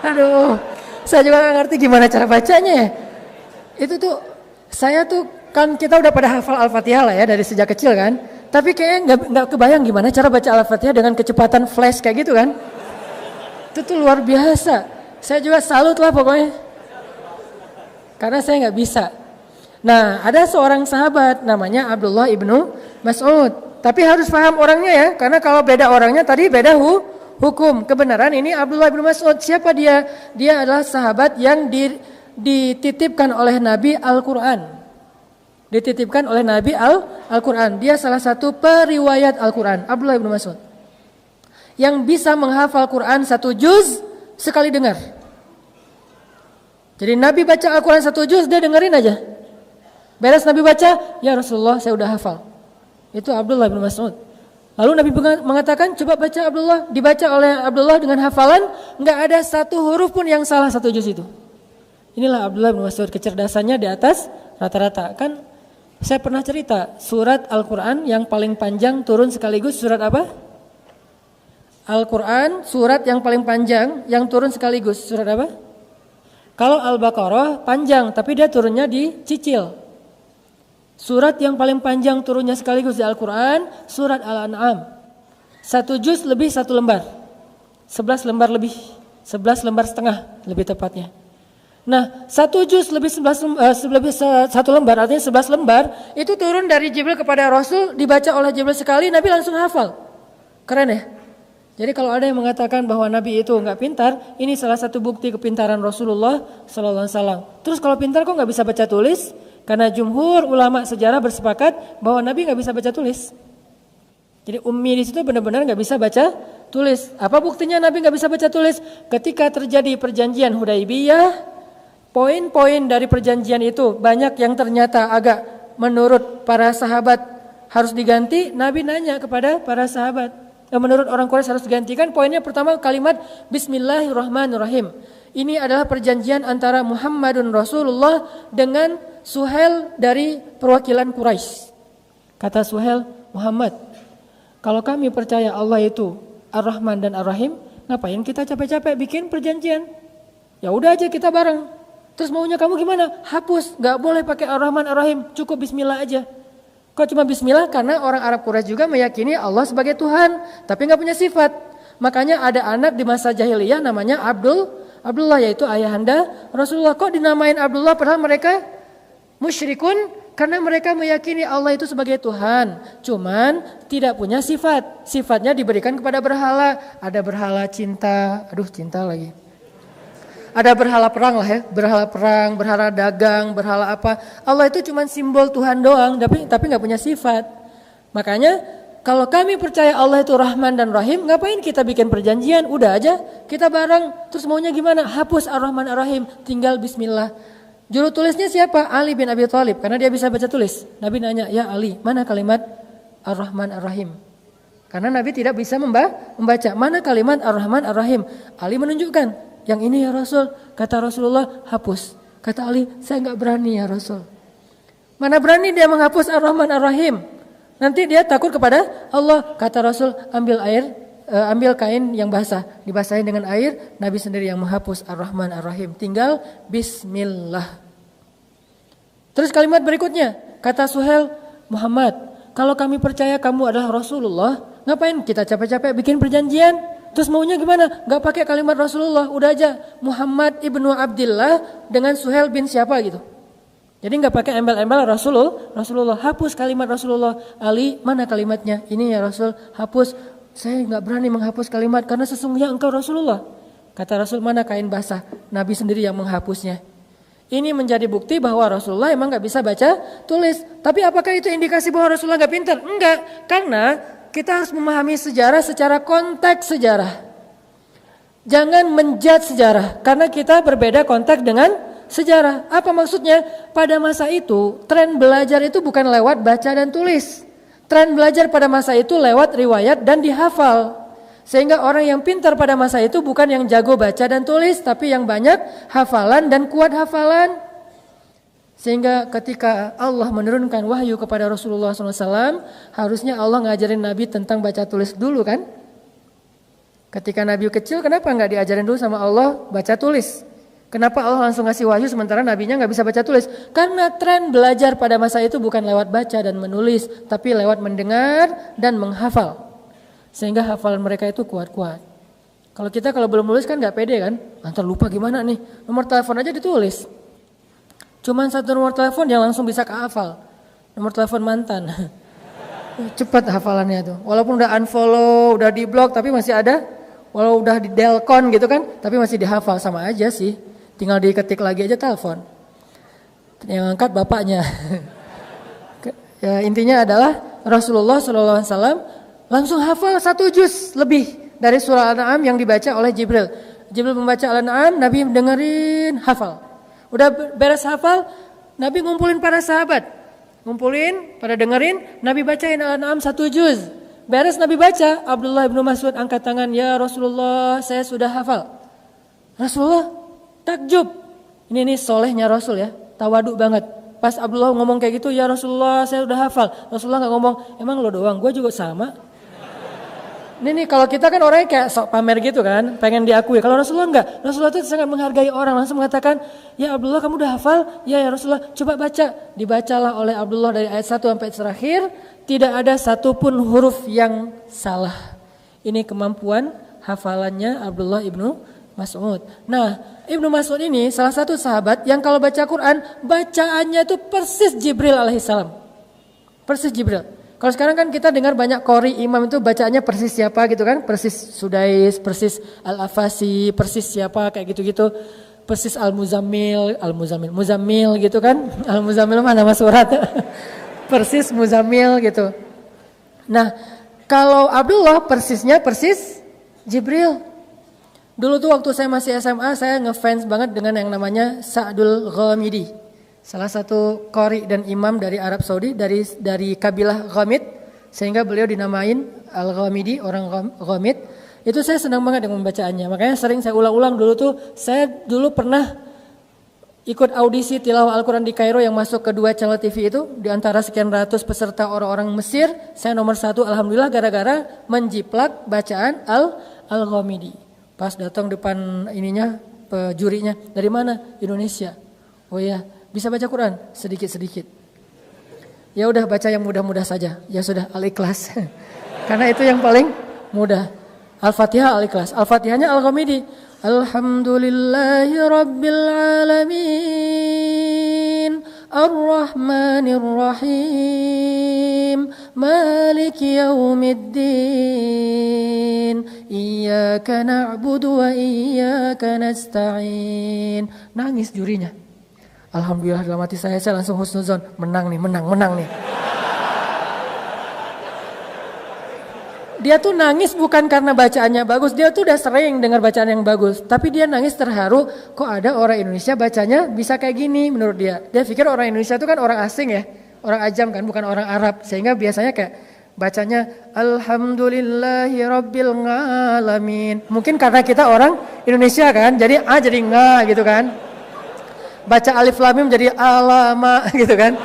Aduh, saya juga nggak ngerti gimana cara bacanya. Itu tuh saya tuh kan kita udah pada hafal Al-Fatihah lah ya dari sejak kecil kan. Tapi kayaknya nggak kebayang gimana cara baca Al-Fatihah dengan kecepatan flash kayak gitu kan. Itu tuh luar biasa. Saya juga salut lah pokoknya. Karena saya nggak bisa. Nah, ada seorang sahabat namanya Abdullah ibnu Mas'ud. Tapi harus paham orangnya ya, karena kalau beda orangnya tadi beda hukum. Kebenaran ini Abdullah ibnu Mas'ud. Siapa dia? Dia adalah sahabat yang dititipkan oleh Nabi Al-Quran. Dititipkan oleh Nabi Al-Quran. Dia salah satu periwayat Al-Quran, Abdullah ibnu Mas'ud, yang bisa menghafal Quran 1 juz sekali dengar. Jadi Nabi baca Al-Quran 1 juz, dia dengerin aja. Beres Nabi baca, ya Rasulullah saya udah hafal. Itu Abdullah ibnu Mas'ud. Lalu Nabi mengatakan, coba baca Abdullah. Dibaca oleh Abdullah dengan hafalan, nggak ada satu huruf pun yang salah 1 juz itu. Inilah Abdullah ibnu Mas'ud, kecerdasannya di atas rata-rata. Kan saya pernah cerita, surat Al-Quran yang paling panjang turun sekaligus surat apa? Al-Quran, surat yang paling panjang yang turun sekaligus surat apa? Kalau Al-Baqarah panjang, tapi dia turunnya dicicil. Surat yang paling panjang turunnya sekaligus di Al-Quran, surat Al-An'am. 1 juz lebih 1 lembar. 11 lembar lebih. 11 lembar setengah lebih tepatnya. Nah, 1 juz lebih 1 lembar, artinya 11 lembar, itu turun dari Jibril kepada Rasul, dibaca oleh Jibril sekali, Nabi langsung hafal. Keren ya? Jadi kalau ada yang mengatakan bahwa Nabi itu enggak pintar, ini salah satu bukti kepintaran Rasulullah SAW. Terus kalau pintar kok enggak bisa baca tulis? Karena jumhur ulama sejarah bersepakat bahwa Nabi enggak bisa baca tulis. Jadi ummi di situ benar-benar enggak bisa baca tulis. Apa buktinya Nabi enggak bisa baca tulis? Ketika terjadi perjanjian Hudaybiyah, poin-poin dari perjanjian itu banyak yang ternyata agak menurut para sahabat harus diganti. Nabi nanya kepada para sahabat, menurut orang Quraisy harus digantikan. Poinnya pertama kalimat Bismillahirrahmanirrahim. Ini adalah perjanjian antara Muhammadun Rasulullah dengan Suhail dari perwakilan Quraisy. Kata Suhail, Muhammad, kalau kami percaya Allah itu Ar-Rahman dan Ar-Rahim, ngapain kita capek-capek bikin perjanjian? Ya udah aja kita bareng. Terus maunya kamu gimana? Hapus, gak boleh pakai Ar-Rahman Ar-Rahim, cukup Bismillah aja. Kok cuma bismillah? Karena orang Arab Quraisy juga meyakini Allah sebagai Tuhan, tapi nggak punya sifat. Makanya ada anak di masa jahiliyah namanya Abdullah, yaitu ayahanda Rasulullah. Kok dinamain Abdullah padahal mereka musyrikun? Karena mereka meyakini Allah itu sebagai Tuhan, cuman tidak punya sifat. Sifatnya diberikan kepada berhala. Ada berhala cinta, cinta lagi. Ada berhala perang lah ya, berhala perang, berhala dagang, berhala apa. Allah itu cuma simbol Tuhan doang, tapi nggak punya sifat. Makanya kalau kami percaya Allah itu Rahman dan Rahim, ngapain kita bikin perjanjian? Udah aja kita bareng. Terus maunya gimana? Hapus Ar-Rahman Ar-Rahim, tinggal Bismillah. Juru tulisnya siapa? Ali bin Abi Thalib, karena dia bisa baca tulis. Nabi nanya, ya Ali, mana kalimat Ar-Rahman Ar-Rahim? Karena Nabi tidak bisa membaca. Mana kalimat Ar-Rahman Ar-Rahim? Ali menunjukkan, yang ini ya Rasul. Kata Rasulullah, hapus. Kata Ali, saya nggak berani ya Rasul. Mana berani dia menghapus Ar-Rahman Ar-Rahim? Nanti dia takut kepada Allah. Kata Rasul, ambil kain yang basah, dibasahin dengan air, Nabi sendiri yang menghapus Ar-Rahman Ar-Rahim. Tinggal Bismillah. Terus kalimat berikutnya, kata Suhail, Muhammad, kalau kami percaya kamu adalah Rasulullah, ngapain kita capek-capek bikin perjanjian? Terus maunya gimana? Gak pakai kalimat Rasulullah, udah aja Muhammad ibnu Abdillah dengan Suhail bin siapa gitu. Jadi gak pakai embel-embel Rasulullah. Hapus kalimat Rasulullah. Ali, mana kalimatnya? Ini ya Rasul, hapus. Saya nggak berani menghapus kalimat karena sesungguhnya engkau Rasulullah. Kata Rasul, mana kain basah? Nabi sendiri yang menghapusnya. Ini menjadi bukti bahwa Rasulullah emang nggak bisa baca tulis. Tapi apakah itu indikasi bahwa Rasulullah nggak pintar? Enggak, karena kita harus memahami sejarah secara konteks sejarah. Jangan menjudge sejarah, karena kita berbeda konteks dengan sejarah. Apa maksudnya? Pada masa itu, tren belajar itu bukan lewat baca dan tulis. Tren belajar pada masa itu lewat riwayat dan dihafal. Sehingga orang yang pintar pada masa itu bukan yang jago baca dan tulis, tapi yang banyak hafalan dan kuat hafalan. Sehingga ketika Allah menurunkan wahyu kepada Rasulullah SAW, harusnya Allah ngajarin Nabi tentang baca tulis dulu kan? Ketika Nabi kecil, kenapa nggak diajarin dulu sama Allah baca tulis? Kenapa Allah langsung ngasih wahyu sementara nabinya nggak bisa baca tulis? Karena tren belajar pada masa itu bukan lewat baca dan menulis, tapi lewat mendengar dan menghafal. Sehingga hafalan mereka itu kuat-kuat. Kalau belum nulis kan nggak pede kan? Antar lupa gimana nih? Nomor telepon aja ditulis. Cuman satu nomor telepon yang langsung bisa kehafal. Nomor telepon mantan. Cepat hafalannya tuh. Walaupun udah unfollow, udah di blok, tapi masih ada. Walau udah di delcon gitu kan, tapi masih dihafal, sama aja sih. Tinggal diketik lagi aja telepon. Yang angkat bapaknya. Ya, intinya adalah Rasulullah SAW langsung hafal 1 juz lebih dari surah Al-An'am yang dibaca oleh Jibril. Jibril membaca Al-An'am, Nabi dengerin, hafal. Udah beres hafal, Nabi ngumpulin para sahabat. Ngumpulin, pada dengerin, Nabi bacain Al-An'am 1 juz. Beres Nabi baca, Abdullah bin Mas'ud angkat tangan, ya Rasulullah, saya sudah hafal. Rasulullah takjub. Ini solehnya Rasul ya, tawaduk banget. Pas Abdullah ngomong kayak gitu, ya Rasulullah, saya udah hafal. Rasulullah nggak ngomong, emang lo doang, gue juga sama. Ini kalau kita kan orangnya kayak sok pamer gitu kan, pengen diakui. Kalau Rasulullah enggak, Rasulullah itu sangat menghargai orang, langsung mengatakan, ya Abdullah kamu udah hafal? Ya Rasulullah, coba baca. Dibacalah oleh Abdullah dari ayat 1 sampai terakhir, tidak ada satupun huruf yang salah. Ini kemampuan hafalannya Abdullah ibnu Mas'ud. Nah, Ibnu Mas'ud ini salah satu sahabat yang kalau baca Quran, bacaannya itu persis Jibril alaihissalam. Persis Jibril. Kalau sekarang kan kita dengar banyak qori imam itu bacaannya persis siapa gitu kan, persis Sudais, persis Al-Afasi, persis siapa kayak gitu-gitu, persis Al-Muzammil gitu kan, Al-Muzammil mana nama surat, persis Muzammil gitu. Nah, kalau Abdullah persisnya persis Jibril. Dulu tuh waktu saya masih SMA, saya ngefans banget dengan yang namanya Sa'dul Ghamidi. Salah satu qori dan imam dari Arab Saudi, dari kabilah Ghamid, sehingga beliau dinamain Al-Ghamidi, orang Ghamid. Itu saya senang banget dengan bacaannya. Makanya sering saya ulang-ulang dulu tuh. Saya dulu pernah ikut audisi tilawah Al-Quran di Kairo yang masuk ke 2 channel TV itu. Di antara sekian ratus peserta orang-orang Mesir, saya nomor 1 alhamdulillah gara-gara menjiplak bacaan Al-Ghamidi. Pas datang depan ininya, jurinya, dari mana? Indonesia. Oh ya, bisa baca Quran sedikit-sedikit. Ya udah baca yang mudah-mudah saja. Ya sudah Al-Ikhlas. Karena itu yang paling mudah. Al-Fatihah Al-Ikhlas. Al-Fatihahnya Al-Ghamidi. Alhamdulillahi Rabbil Alamin. Ar-Rahmanir Rahim. Maliki Yaumiddin. Iyyaka na'budu wa iyyaka nasta'in. Nangis jurinya. Alhamdulillah dalam hati saya langsung husnuzon. Menang nih. Dia tuh nangis bukan karena bacaannya bagus. Dia tuh udah sering dengar bacaan yang bagus. Tapi dia nangis terharu. Kok ada orang Indonesia bacanya bisa kayak gini menurut dia. Dia pikir orang Indonesia itu kan orang asing ya. Orang ajam kan, bukan orang Arab. Sehingga biasanya kayak bacanya Alhamdulillahi Rabbil Alamin. Mungkin karena kita orang Indonesia kan. Jadi A jadi nga gitu kan. Baca alif lam mim jadi alama gitu kan.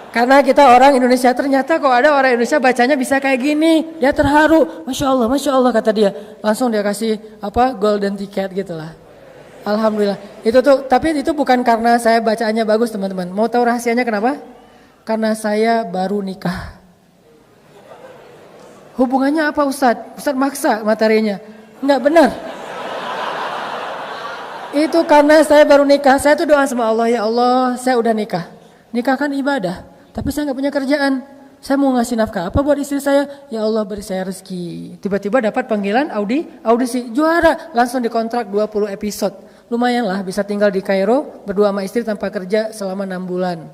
Karena kita orang Indonesia, ternyata kok ada orang Indonesia bacanya bisa kayak gini. Dia terharu, Masya Allah kata dia. Langsung dia kasih golden ticket gitu lah. Alhamdulillah. Tapi itu bukan karena saya bacaannya bagus teman-teman. Mau tahu rahasianya kenapa? Karena saya baru nikah. Hubungannya apa Ustadz? Ustadz maksa materinya. Enggak benar. Itu karena saya baru nikah. Saya tuh doa sama Allah, ya Allah saya udah nikah. Nikah kan ibadah. Tapi saya gak punya kerjaan. Saya mau ngasih nafkah apa buat istri saya? Ya Allah beri saya rezeki. Tiba-tiba dapat panggilan audisi. Juara. Langsung dikontrak 20 episode. Lumayan lah bisa tinggal di Kairo. Berdua sama istri tanpa kerja selama 6 bulan.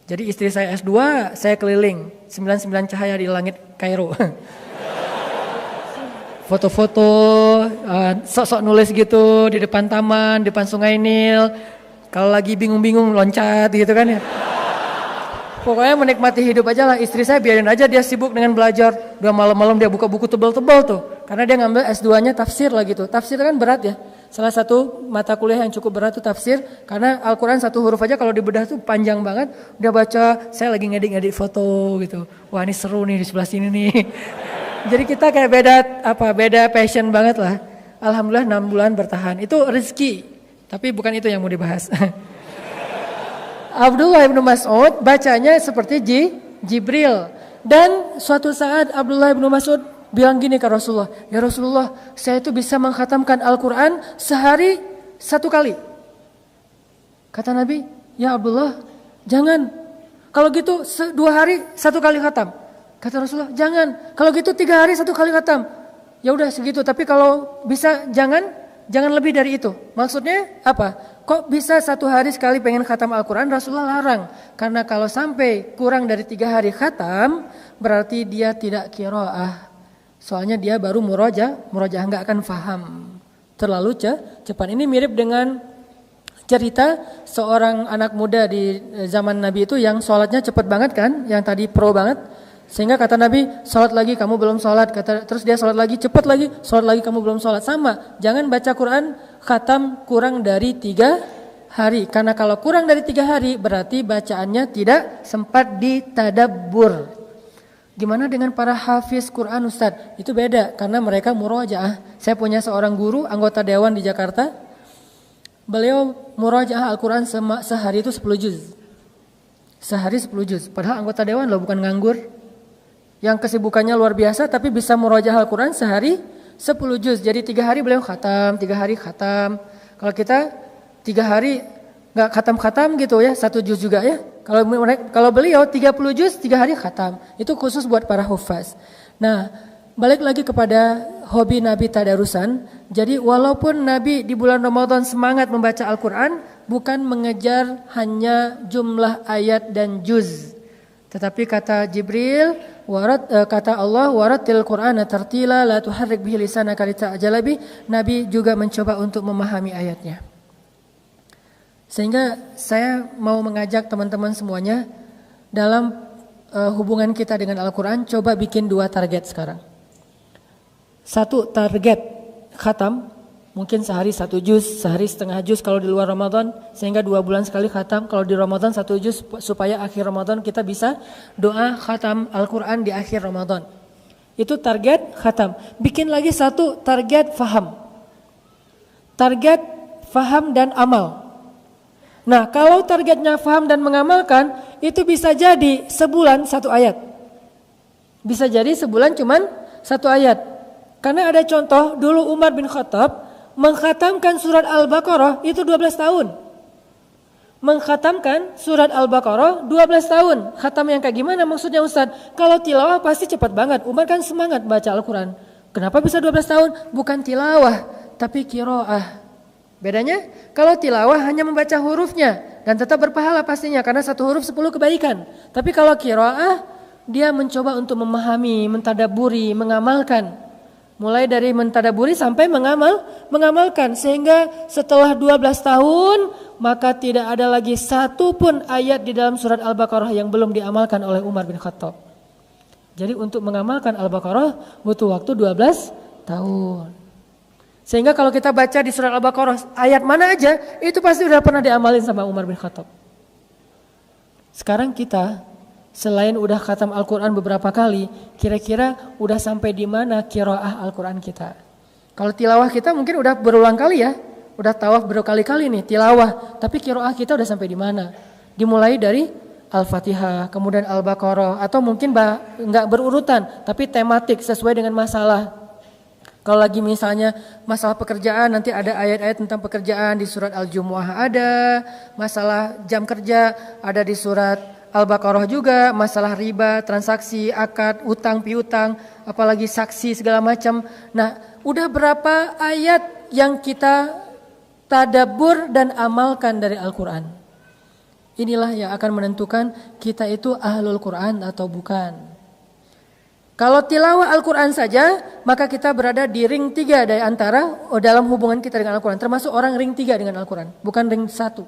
Jadi istri saya S2, saya keliling. 99 cahaya di langit Kairo. Foto-foto, sok-sok nulis gitu di depan taman, depan sungai Nil. Kalau lagi bingung-bingung loncat gitu kan ya. Pokoknya menikmati hidup aja lah. Istri saya biarin aja dia sibuk dengan belajar. Udah malam-malam dia buka buku tebal-tebal tuh. Karena dia ngambil S2-nya tafsir lah gitu. Tafsir kan berat ya. Salah satu mata kuliah yang cukup berat tuh tafsir. Karena Al-Quran satu huruf aja kalau dibedah tuh panjang banget. Udah baca, saya lagi ngedit-ngedit foto gitu. Wah ini seru nih di sebelah sini nih. Jadi kita kayak beda passion banget lah. Alhamdulillah 6 bulan bertahan. Itu rezeki. Tapi bukan itu yang mau dibahas. Abdullah bin Mas'ud bacanya seperti Jibril. Dan suatu saat Abdullah bin Mas'ud bilang gini ke Rasulullah. Ya Rasulullah, saya itu bisa mengkhatamkan Al-Quran sehari 1 kali. Kata Nabi, ya Abdullah, jangan. Kalau gitu 2 hari 1 kali khatam. Kata Rasulullah, jangan. Kalau gitu 3 hari 1 kali khatam. Ya udah segitu. Tapi kalau bisa jangan lebih dari itu. Maksudnya apa? Kok bisa 1 hari sekali pengen khatam Al-Quran? Rasulullah larang. Karena kalau sampai kurang dari 3 hari khatam, berarti dia tidak qiraah. Soalnya dia baru murojaah nggak akan faham. Terlalu cepat. Ini mirip dengan cerita seorang anak muda di zaman Nabi itu yang sholatnya cepat banget kan? Yang tadi pro banget. Sehingga kata Nabi, sholat lagi kamu belum sholat. Terus dia sholat lagi, cepat lagi, sholat lagi kamu belum sholat. Sama, jangan baca Quran khatam kurang dari 3 hari. Karena kalau kurang dari 3 hari berarti bacaannya tidak sempat ditadabbur. Gimana dengan para hafiz Quran Ustadz? Itu beda karena mereka murojaah. Saya punya seorang guru anggota dewan di Jakarta. Beliau murojaah Al-Quran sehari itu 10 juz. Sehari 10 juz. Padahal anggota dewan loh, bukan nganggur. Yang kesibukannya luar biasa tapi bisa murojaah Al-Quran sehari 10 juz. Jadi 3 hari beliau khatam, 3 hari khatam. Kalau kita 3 hari gak khatam-khatam gitu ya, 1 juz juga ya. Kalau beliau 30 juz 3 hari khatam. Itu khusus buat para hufaz. Nah, balik lagi kepada hobi Nabi tadarusan. Jadi walaupun Nabi di bulan Ramadan semangat membaca Al-Quran, bukan mengejar hanya jumlah ayat dan juz. Tetapi kata Jibril, kata Allah, waratil Qur'ana tartila la tuharrik bihi lisanaka lita'jala bih. Nabi juga mencoba untuk memahami ayatnya. Sehingga saya mau mengajak teman-teman semuanya dalam hubungan kita dengan Al-Quran, coba bikin 2 target sekarang. 1 target khatam, mungkin sehari 1 juz, sehari setengah juz kalau di luar Ramadan, sehingga 2 bulan sekali khatam. Kalau di Ramadan 1 juz supaya akhir Ramadan kita bisa doa khatam Al-Quran di akhir Ramadan. Itu target khatam. Bikin lagi 1 target faham. Target faham dan amal. Nah, kalau targetnya faham dan mengamalkan, itu bisa jadi sebulan satu ayat. Bisa jadi sebulan cuman satu ayat. Karena ada contoh, dulu Umar bin Khattab mengkhatamkan surat Al-Baqarah itu 12 tahun. Mengkhatamkan surat Al-Baqarah 12 tahun. Khatam yang kayak gimana maksudnya Ustaz? Kalau tilawah pasti cepat banget. Umar kan semangat baca Al-Quran. Kenapa bisa 12 tahun? Bukan tilawah, tapi qiraah. Bedanya, kalau tilawah hanya membaca hurufnya dan tetap berpahala pastinya karena satu huruf 10 kebaikan. Tapi kalau qiraah, dia mencoba untuk memahami, mentadaburi, mengamalkan. Mulai dari mentadaburi sampai mengamalkan. Sehingga setelah 12 tahun, maka tidak ada lagi satu pun ayat di dalam surat Al-Baqarah yang belum diamalkan oleh Umar bin Khattab. Jadi untuk mengamalkan Al-Baqarah butuh waktu 12 tahun. Sehingga kalau kita baca di surat Al-Baqarah ayat mana aja, itu pasti udah pernah diamalin sama Umar bin Khattab. Sekarang kita selain udah khatam Al-Quran beberapa kali, kira-kira udah sampai di mana qiraah Al-Quran kita? Kalau tilawah kita mungkin udah berulang kali ya, udah tawaf berkali-kali nih tilawah, tapi qiraah kita udah sampai di mana? Dimulai dari Al-Fatihah, kemudian Al-Baqarah, atau mungkin nggak berurutan, tapi tematik sesuai dengan masalah. Kalau lagi misalnya masalah pekerjaan, nanti ada ayat-ayat tentang pekerjaan di surat Al-Jumu'ah ada, masalah jam kerja ada di surat Al-Baqarah juga, masalah riba, transaksi, akad, utang, piutang, apalagi saksi segala macam. Nah, udah berapa ayat yang kita tadabbur dan amalkan dari Al-Quran? Inilah yang akan menentukan kita itu ahlul Quran atau bukan. Kalau tilawah Al-Quran saja, maka kita berada di ring 3 dari antara dalam hubungan kita dengan Al-Quran. Termasuk orang ring 3 dengan Al-Quran, bukan ring 1.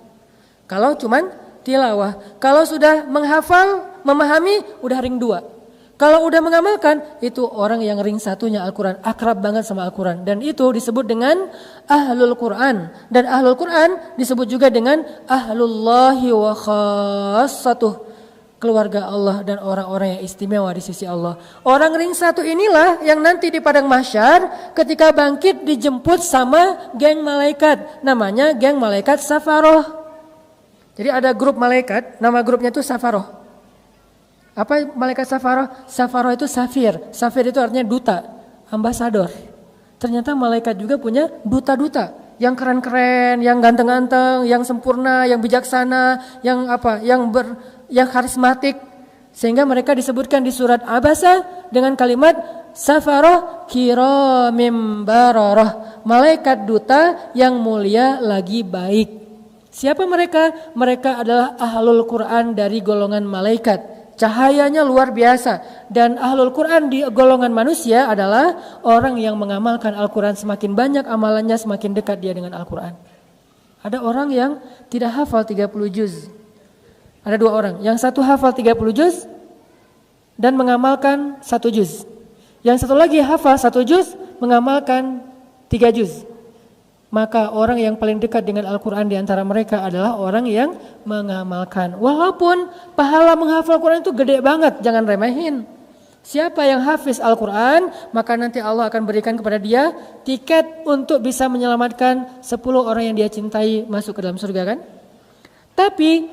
Kalau cuman tilawah. Kalau sudah menghafal, memahami, udah ring 2. Kalau udah mengamalkan, itu orang yang ring 1-nya Al-Quran. Akrab banget sama Al-Quran. Dan itu disebut dengan Ahlul Quran. Dan Ahlul Quran disebut juga dengan Ahlullahi wa khassatuh. Keluarga Allah dan orang-orang yang istimewa di sisi Allah. Orang ring 1 inilah yang nanti di padang mahsyar ketika bangkit dijemput sama geng malaikat. Namanya geng malaikat Safaroh. Jadi ada grup malaikat, nama grupnya itu Safaroh. Apa malaikat Safaroh? Safaroh itu safir. Safir itu artinya duta, ambasador. Ternyata malaikat juga punya duta-duta. Yang keren-keren, yang ganteng-ganteng, yang sempurna, yang bijaksana, yang yang karismatik, sehingga mereka disebutkan di surat Abasa dengan kalimat Safaroh kiramim bararah, malaikat duta yang mulia lagi baik. Siapa mereka? Mereka adalah ahlul Quran dari golongan malaikat. Cahayanya luar biasa. Dan ahlul Quran di golongan manusia adalah orang yang mengamalkan Al-Quran. Semakin banyak amalannya, semakin dekat dia dengan Al-Quran. Ada orang yang tidak hafal 30 juz. Ada 2 orang. Yang satu hafal 30 juz dan mengamalkan 1 juz. Yang satu lagi hafal 1 juz, mengamalkan 3 juz. Maka orang yang paling dekat dengan Al-Quran di antara mereka adalah orang yang mengamalkan. Walaupun pahala menghafal Al-Quran itu gede banget, jangan remehin. Siapa yang hafiz Al-Quran, maka nanti Allah akan berikan kepada dia tiket untuk bisa menyelamatkan 10 orang yang dia cintai masuk ke dalam surga kan. Tapi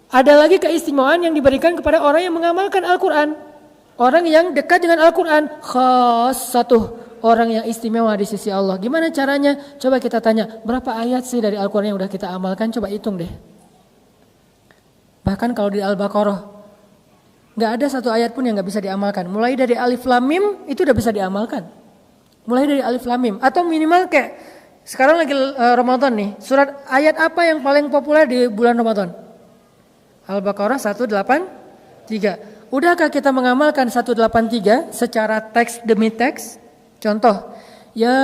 ada lagi keistimewaan yang diberikan kepada orang yang mengamalkan Al-Quran. Orang yang dekat dengan Al-Quran, khassatuh. Orang yang istimewa di sisi Allah. Gimana caranya? Coba kita tanya, berapa ayat sih dari Al-Quran yang udah kita amalkan? Coba hitung deh. Bahkan kalau di Al-Baqarah, gak ada satu ayat pun yang gak bisa diamalkan. Mulai dari Alif Lam Mim, itu udah bisa diamalkan. Mulai dari Alif Lam Mim. Atau minimal kayak, sekarang lagi Ramadan nih. Surat ayat apa yang paling populer di bulan Ramadan? Al-Baqarah 183. Udahkah kita mengamalkan 183 secara teks demi teks? Contoh, ya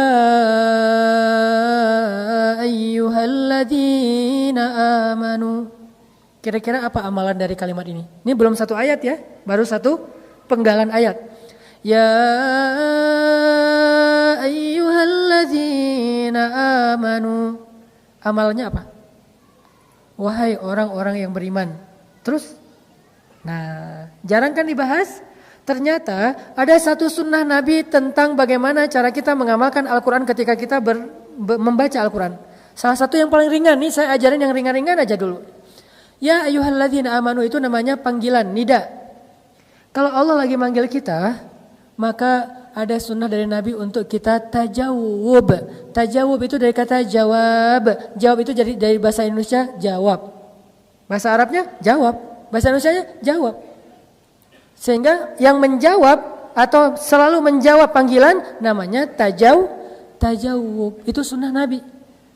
ayyuhalladzina amanu. Kira-kira apa amalan dari kalimat ini? Ini belum satu ayat ya, baru satu penggalan ayat. Ya ayyuhalladzina amanu. Amalnya apa? Wahai orang-orang yang beriman. Terus? Nah, jarang kan dibahas? Ternyata ada satu sunnah Nabi tentang bagaimana cara kita mengamalkan Al-Quran ketika kita membaca Al-Quran. Salah satu yang paling ringan nih, saya ajarin yang ringan-ringan aja dulu. Ya ayyuhalladzina amanu itu namanya panggilan, nida. Kalau Allah lagi manggil kita, maka ada sunnah dari Nabi untuk kita tajawub. Tajawub itu dari kata jawab. Jawab itu dari bahasa Indonesia jawab. Bahasa Arabnya jawab. Bahasa Indonesianya jawab. Sehingga yang menjawab atau selalu menjawab panggilan namanya tajawub. Itu sunnah Nabi.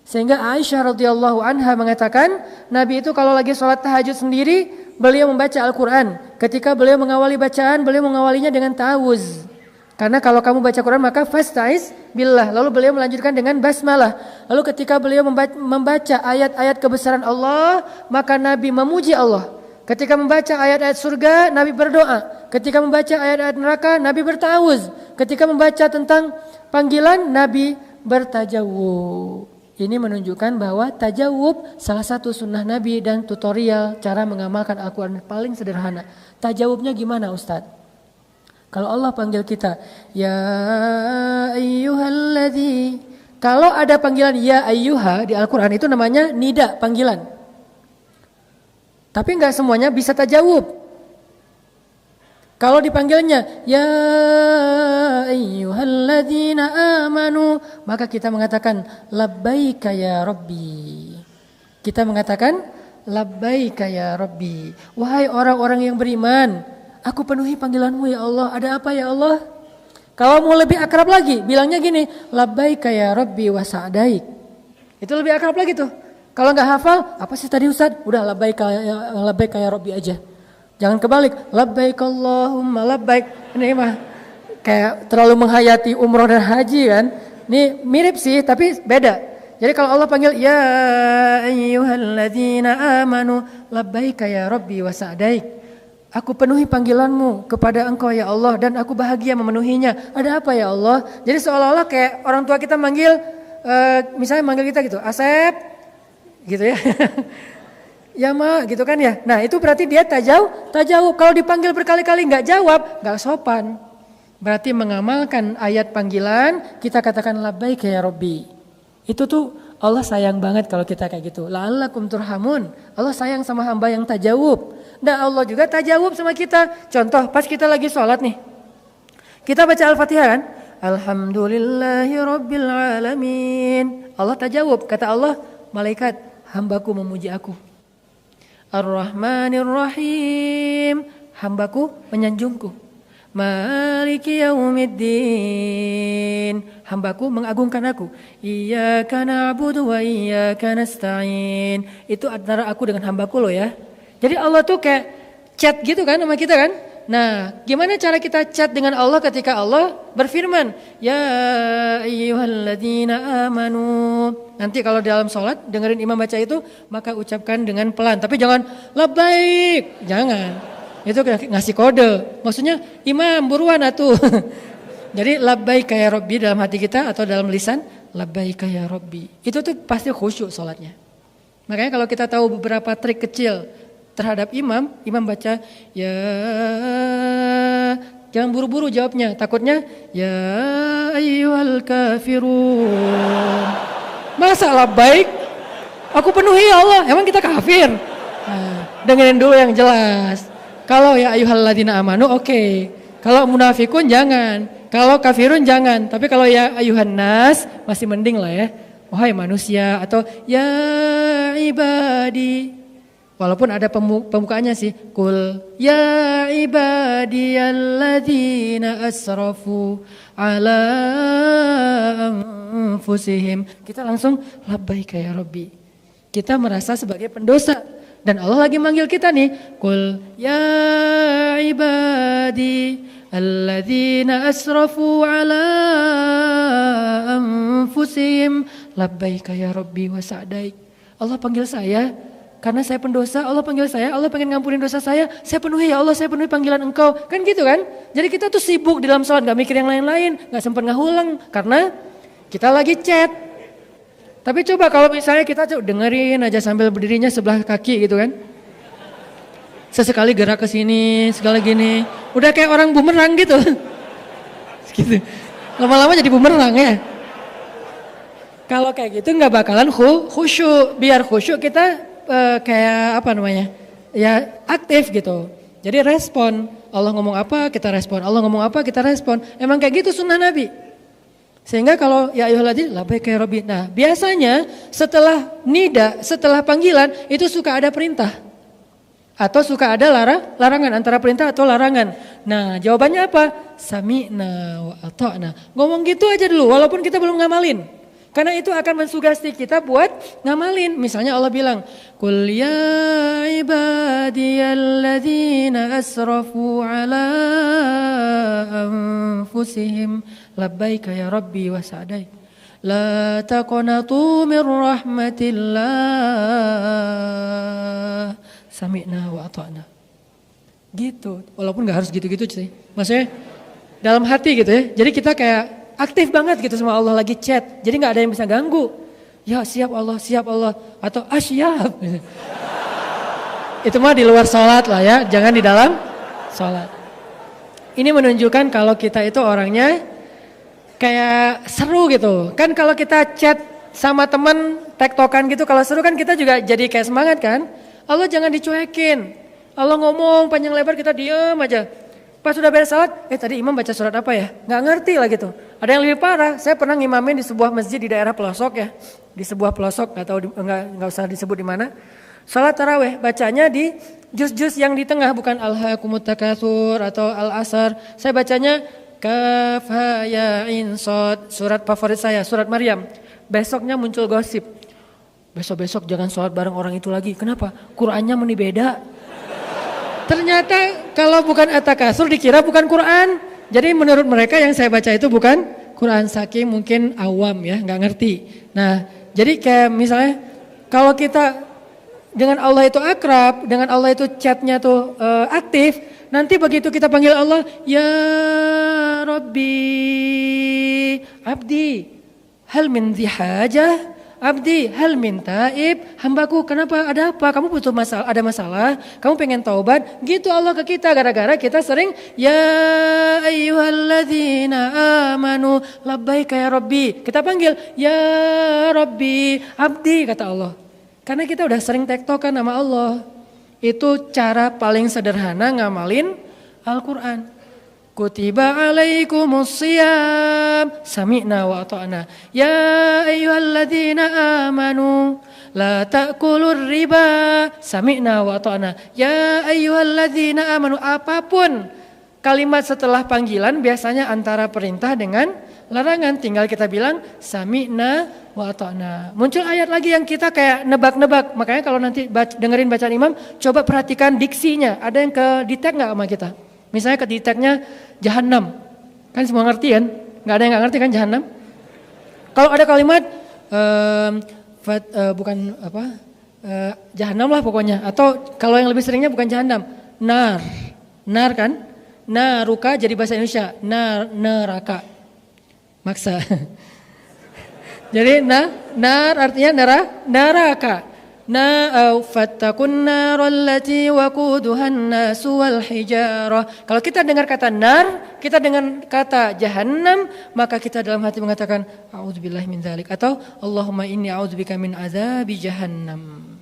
Sehingga Aisyah radhiyallahu anha mengatakan, Nabi itu kalau lagi sholat tahajud sendiri, beliau membaca Al-Quran. Ketika beliau mengawali bacaan, beliau mengawalinya dengan ta'awuz. Karena kalau kamu baca Quran maka fasta'iz billah. Lalu beliau melanjutkan dengan basmalah. Lalu ketika beliau membaca ayat-ayat kebesaran Allah, maka Nabi memuji Allah. Ketika membaca ayat-ayat surga, Nabi berdoa. Ketika membaca ayat-ayat neraka, Nabi berta'awuz. Ketika membaca tentang panggilan, Nabi bertajawub. Ini menunjukkan bahwa tajawub salah satu sunnah Nabi dan tutorial cara mengamalkan Al-Quran paling sederhana. Tajawubnya gimana Ustadz? Kalau Allah panggil kita, ya ayyuhalladzi. Kalau ada panggilan ya ayyuha di Al-Quran itu namanya nida, panggilan. Tapi enggak semuanya bisa tajawub. Kalau dipanggilnya ya ayyuhalladzina amanu, maka kita mengatakan labbaika ya rabbi. Kita mengatakan labbaika ya rabbi. Wahai orang-orang yang beriman, aku penuhi panggilanmu ya Allah. Ada apa ya Allah? Kalau mau lebih akrab lagi, bilangnya gini, labbaika ya rabbi wa sa'daik. Itu lebih akrab lagi tuh. Kalau enggak hafal, apa sih tadi Ustaz? Udah labbaika ya rabbi aja. Jangan kebalik, labbaik Allahumma labbaik. Ini mah kayak terlalu menghayati umroh dan haji kan. Ini mirip sih tapi beda. Jadi kalau Allah panggil ya ayyuhalladzina amanu labbaika ya rabbi wa sa'daik. Aku penuhi panggilanmu kepada engkau ya Allah dan aku bahagia memenuhinya. Ada apa ya Allah? Jadi seolah-olah kayak orang tua kita manggil, misalnya manggil kita gitu, Asep gitu ya. Ya ma gitu kan ya. Nah itu berarti dia tajawub. Kalau dipanggil berkali-kali nggak jawab, nggak sopan. Berarti mengamalkan ayat panggilan, kita katakan labbaik ya Rabbi. Itu tuh Allah sayang banget kalau kita kayak gitu. La'allakum turhamun. Allah sayang sama hamba yang tajawub. Dan Allah juga tajawub sama kita. Contoh pas kita lagi sholat nih. Kita baca Al-Fatihah kan. Alhamdulillahi rabbil alamin. Allah tajawub. Kata Allah, malaikat hambaku memuji aku. Ar-Rahmanir Rahim, hambaku menyanjungku. Maliki yaumiddin, hambaku mengagungkan aku. Iyyaka na'budu wa iyyaka nasta'in. Itu antara aku dengan hambaku loh ya. Jadi Allah tuh kayak chat gitu kan sama kita kan. Nah, gimana cara kita chat dengan Allah ketika Allah berfirman, ya ayyuhalladzina amanu. Nanti kalau dalam sholat dengerin imam baca itu, maka ucapkan dengan pelan. Tapi jangan labbaik, jangan. Itu ngasih kode. Maksudnya imam buruan atuh. Jadi labbaik ya Rabbi dalam hati kita atau dalam lisan, labbaik ya Rabbi. Itu tuh pasti khusyuk sholatnya. Makanya kalau kita tahu beberapa trik kecil terhadap imam baca ya, jangan buru-buru jawabnya, takutnya ya ayyuhal kafirun. Masa labbaik? Aku penuhi ya Allah, emang kita kafir? Nah, dengerin dulu yang jelas. Kalau ya ayyuhalladzina amanu oke. Kalau munafikun jangan, kalau kafirun jangan. Tapi kalau ya ayyuhan nas masih mending lah ya. Wahai manusia atau ya ibadi. Walaupun ada pembukaannya sih, kul ya ibadiyalladzina asrafu ala anfusihim. Kita langsung labbaika ya Rabbi. Kita merasa sebagai pendosa dan Allah lagi manggil kita nih, kul ya ibadi alladzina asrafu ala anfusihim labbaika ya Rabbi wa sa'daik. Allah panggil saya karena saya pendosa, Allah panggil saya, Allah pengen ngampunin dosa saya penuhi ya Allah, saya penuhi panggilan engkau. Kan gitu kan? Jadi kita tuh sibuk di dalam sholat, gak mikir yang lain-lain, gak sempat ngahulang. Karena kita lagi chat. Tapi coba kalau misalnya kita dengerin aja sambil berdirinya sebelah kaki gitu kan. Sesekali gerak ke sini, sekali gini. Udah kayak orang bumerang gitu. Gitu. Lama-lama jadi bumerang ya. Kalau kayak gitu nggak bakalan khusyuk. Biar khusyuk kita kayak apa namanya? Ya aktif gitu. Jadi respon. Allah ngomong apa kita respon. Allah ngomong apa kita respon. Emang kayak gitu sunnah Nabi. Sehingga kalau ya ayyuhalladzina labbaika ya rabbi. Nah, biasanya setelah nida, setelah panggilan itu suka ada perintah. Atau suka ada larangan antara perintah atau larangan. Nah, jawabannya apa? Sami'na wa ata'na. Ngomong gitu aja dulu walaupun kita belum ngamalin. Karena itu akan mensugesti kita buat ngamalin. Misalnya Allah bilang, "Qul ya ibadiyalladzina asrafu ala anfusihim labbaika ya rabbi wa sa'daik. La taqnatu min rahmatillah. Sami'na wa ata'na." Gitu. Walaupun gak harus gitu-gitu sih. Maksudnya dalam hati gitu ya. Jadi kita kayak aktif banget gitu sama Allah lagi chat. Jadi gak ada yang bisa ganggu. Ya siap Allah, siap Allah. Atau siap. Itu mah di luar sholat lah ya. Jangan di dalam sholat. Ini menunjukkan kalau kita itu orangnya kayak seru gitu. Kan kalau kita chat sama teman tektokan gitu. Kalau seru kan kita juga jadi kayak semangat kan. Allah jangan dicuekin. Allah ngomong panjang lebar kita diem aja. Pas sudah beres salat, tadi imam baca surat apa ya? Nggak ngerti lah gitu. Ada yang lebih parah, saya pernah ngimamin di sebuah masjid di daerah pelosok ya. Di sebuah pelosok, nggak usah disebut di mana. Salat tarawih, bacanya di juz-juz yang di tengah, bukan Alhaakumut Takatsur atau Al-Asr. Saya bacanya Kaf Ha Ya Ain Shad, surat favorit saya, surat Maryam. Besoknya muncul gosip. Besok-besok jangan sholat bareng orang itu lagi. Kenapa? Qurannya meni beda. Ternyata kalau bukan At-Takatsur dikira bukan Quran. Jadi menurut mereka yang saya baca itu bukan Quran, saking mungkin awam ya, nggak ngerti. Nah, jadi kayak misalnya kalau kita dengan Allah itu akrab, dengan Allah itu chatnya tuh aktif, nanti begitu kita panggil Allah, ya Rabbi, abdi, hal min dhihajah. Abdi hal min taib, hambaku kenapa ada apa? Kamu butuh masalah, ada masalah? Kamu pengen taubat? Gitu Allah ke kita gara-gara kita sering ya ayyuhalladzina amanu labbaika ya rabbi. Kita panggil ya rabbi, abdi kata Allah. Karena kita udah sering tektokan sama Allah. Itu cara paling sederhana ngamalin Al-Qur'an. Kutiba alaikumus shiyam sami'na wa ata'na ya ayyuhalladzina amanu la ta'kulur riba sami'na wa ata'na ya ayyuhalladzina amanu. Apapun kalimat setelah panggilan biasanya antara perintah dengan larangan, tinggal kita bilang sami'na wa ata'na. Muncul ayat lagi yang kita kayak nebak-nebak. Makanya kalau nanti dengerin bacaan imam, coba perhatikan diksinya. Ada yang ke detect enggak sama kita? Misalnya ke detect-nya Jahannam, kan semua ngerti kan? Nggak ada yang nggak ngerti kan Jahannam? Kalau ada kalimat bukan apa Jahannam lah pokoknya. Atau kalau yang lebih seringnya bukan Jahannam, nar kan? Naruka jadi bahasa Indonesia, neraka, maksa. Jadi nar artinya neraka. Fattakun narallati waquduhan nasu wal hijarah. Kalau kita dengar kata nar, kita dengar kata jahannam, maka kita dalam hati mengatakan a'udzubillahi min dzalik atau Allahumma inni a'udzubika min adzabi jahannam.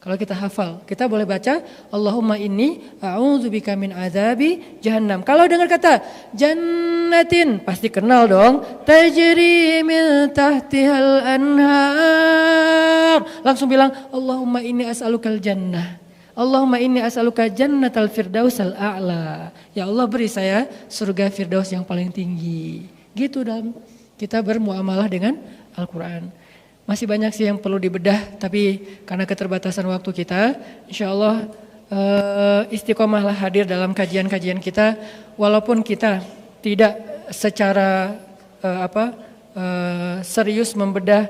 Kalau kita hafal, kita boleh baca Allahumma inni a'udzubika min adzabi jahannam. Kalau dengar kata jannatin, pasti kenal dong. Tajri min tahtihal anhar. Langsung bilang Allahumma inni as'alukal jannah. Allahumma inni as'aluka jannatal firdausal a'la. Ya Allah beri saya surga firdaus yang paling tinggi. Gitu dalam kita bermuamalah dengan Al-Quran. Masih banyak sih yang perlu dibedah, tapi karena keterbatasan waktu kita, insya Allah istiqomahlah hadir dalam kajian-kajian kita, walaupun kita tidak secara serius membedah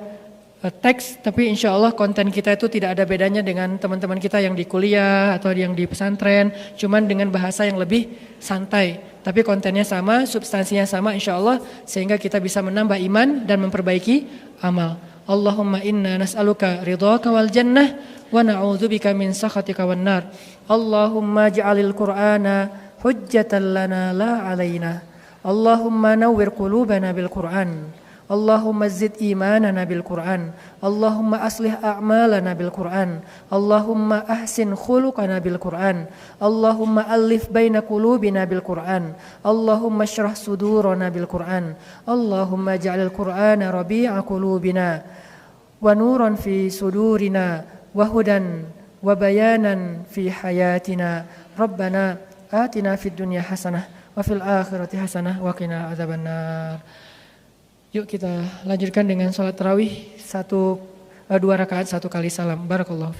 teks, tapi insya Allah konten kita itu tidak ada bedanya dengan teman-teman kita yang di kuliah atau yang di pesantren, cuman dengan bahasa yang lebih santai. Tapi kontennya sama, substansinya sama insya Allah, sehingga kita bisa menambah iman dan memperbaiki amal. Allahumma inna nas'aluka ridhaka wal jannah wa na'udzubika min sakhatika wan nar. Allahumma ij'alil Qur'ana hujjatan lana la 'alaina. Allahumma nawwir qulubana bil Qur'an Allahumma zid imanana bil Qur'an. Allahumma aslih a'malana bil Qur'an. Allahumma ahsin khuluqana bil Qur'an. Allahumma alif baina qulubina bil Qur'an. Allahumma shrah sudurana bil Qur'an. Allahumma ja'alil Qur'ana rabi'a qulubina wa nuran fi sudurina wa hudan wa bayanan fi hayatina. Rabbana atina fid dunya hasanah wa fil akhirati hasanah wa qina adzabannar. Yuk kita lanjutkan dengan sholat tarawih 2 rakaat 1 kali salam. Barakallahu.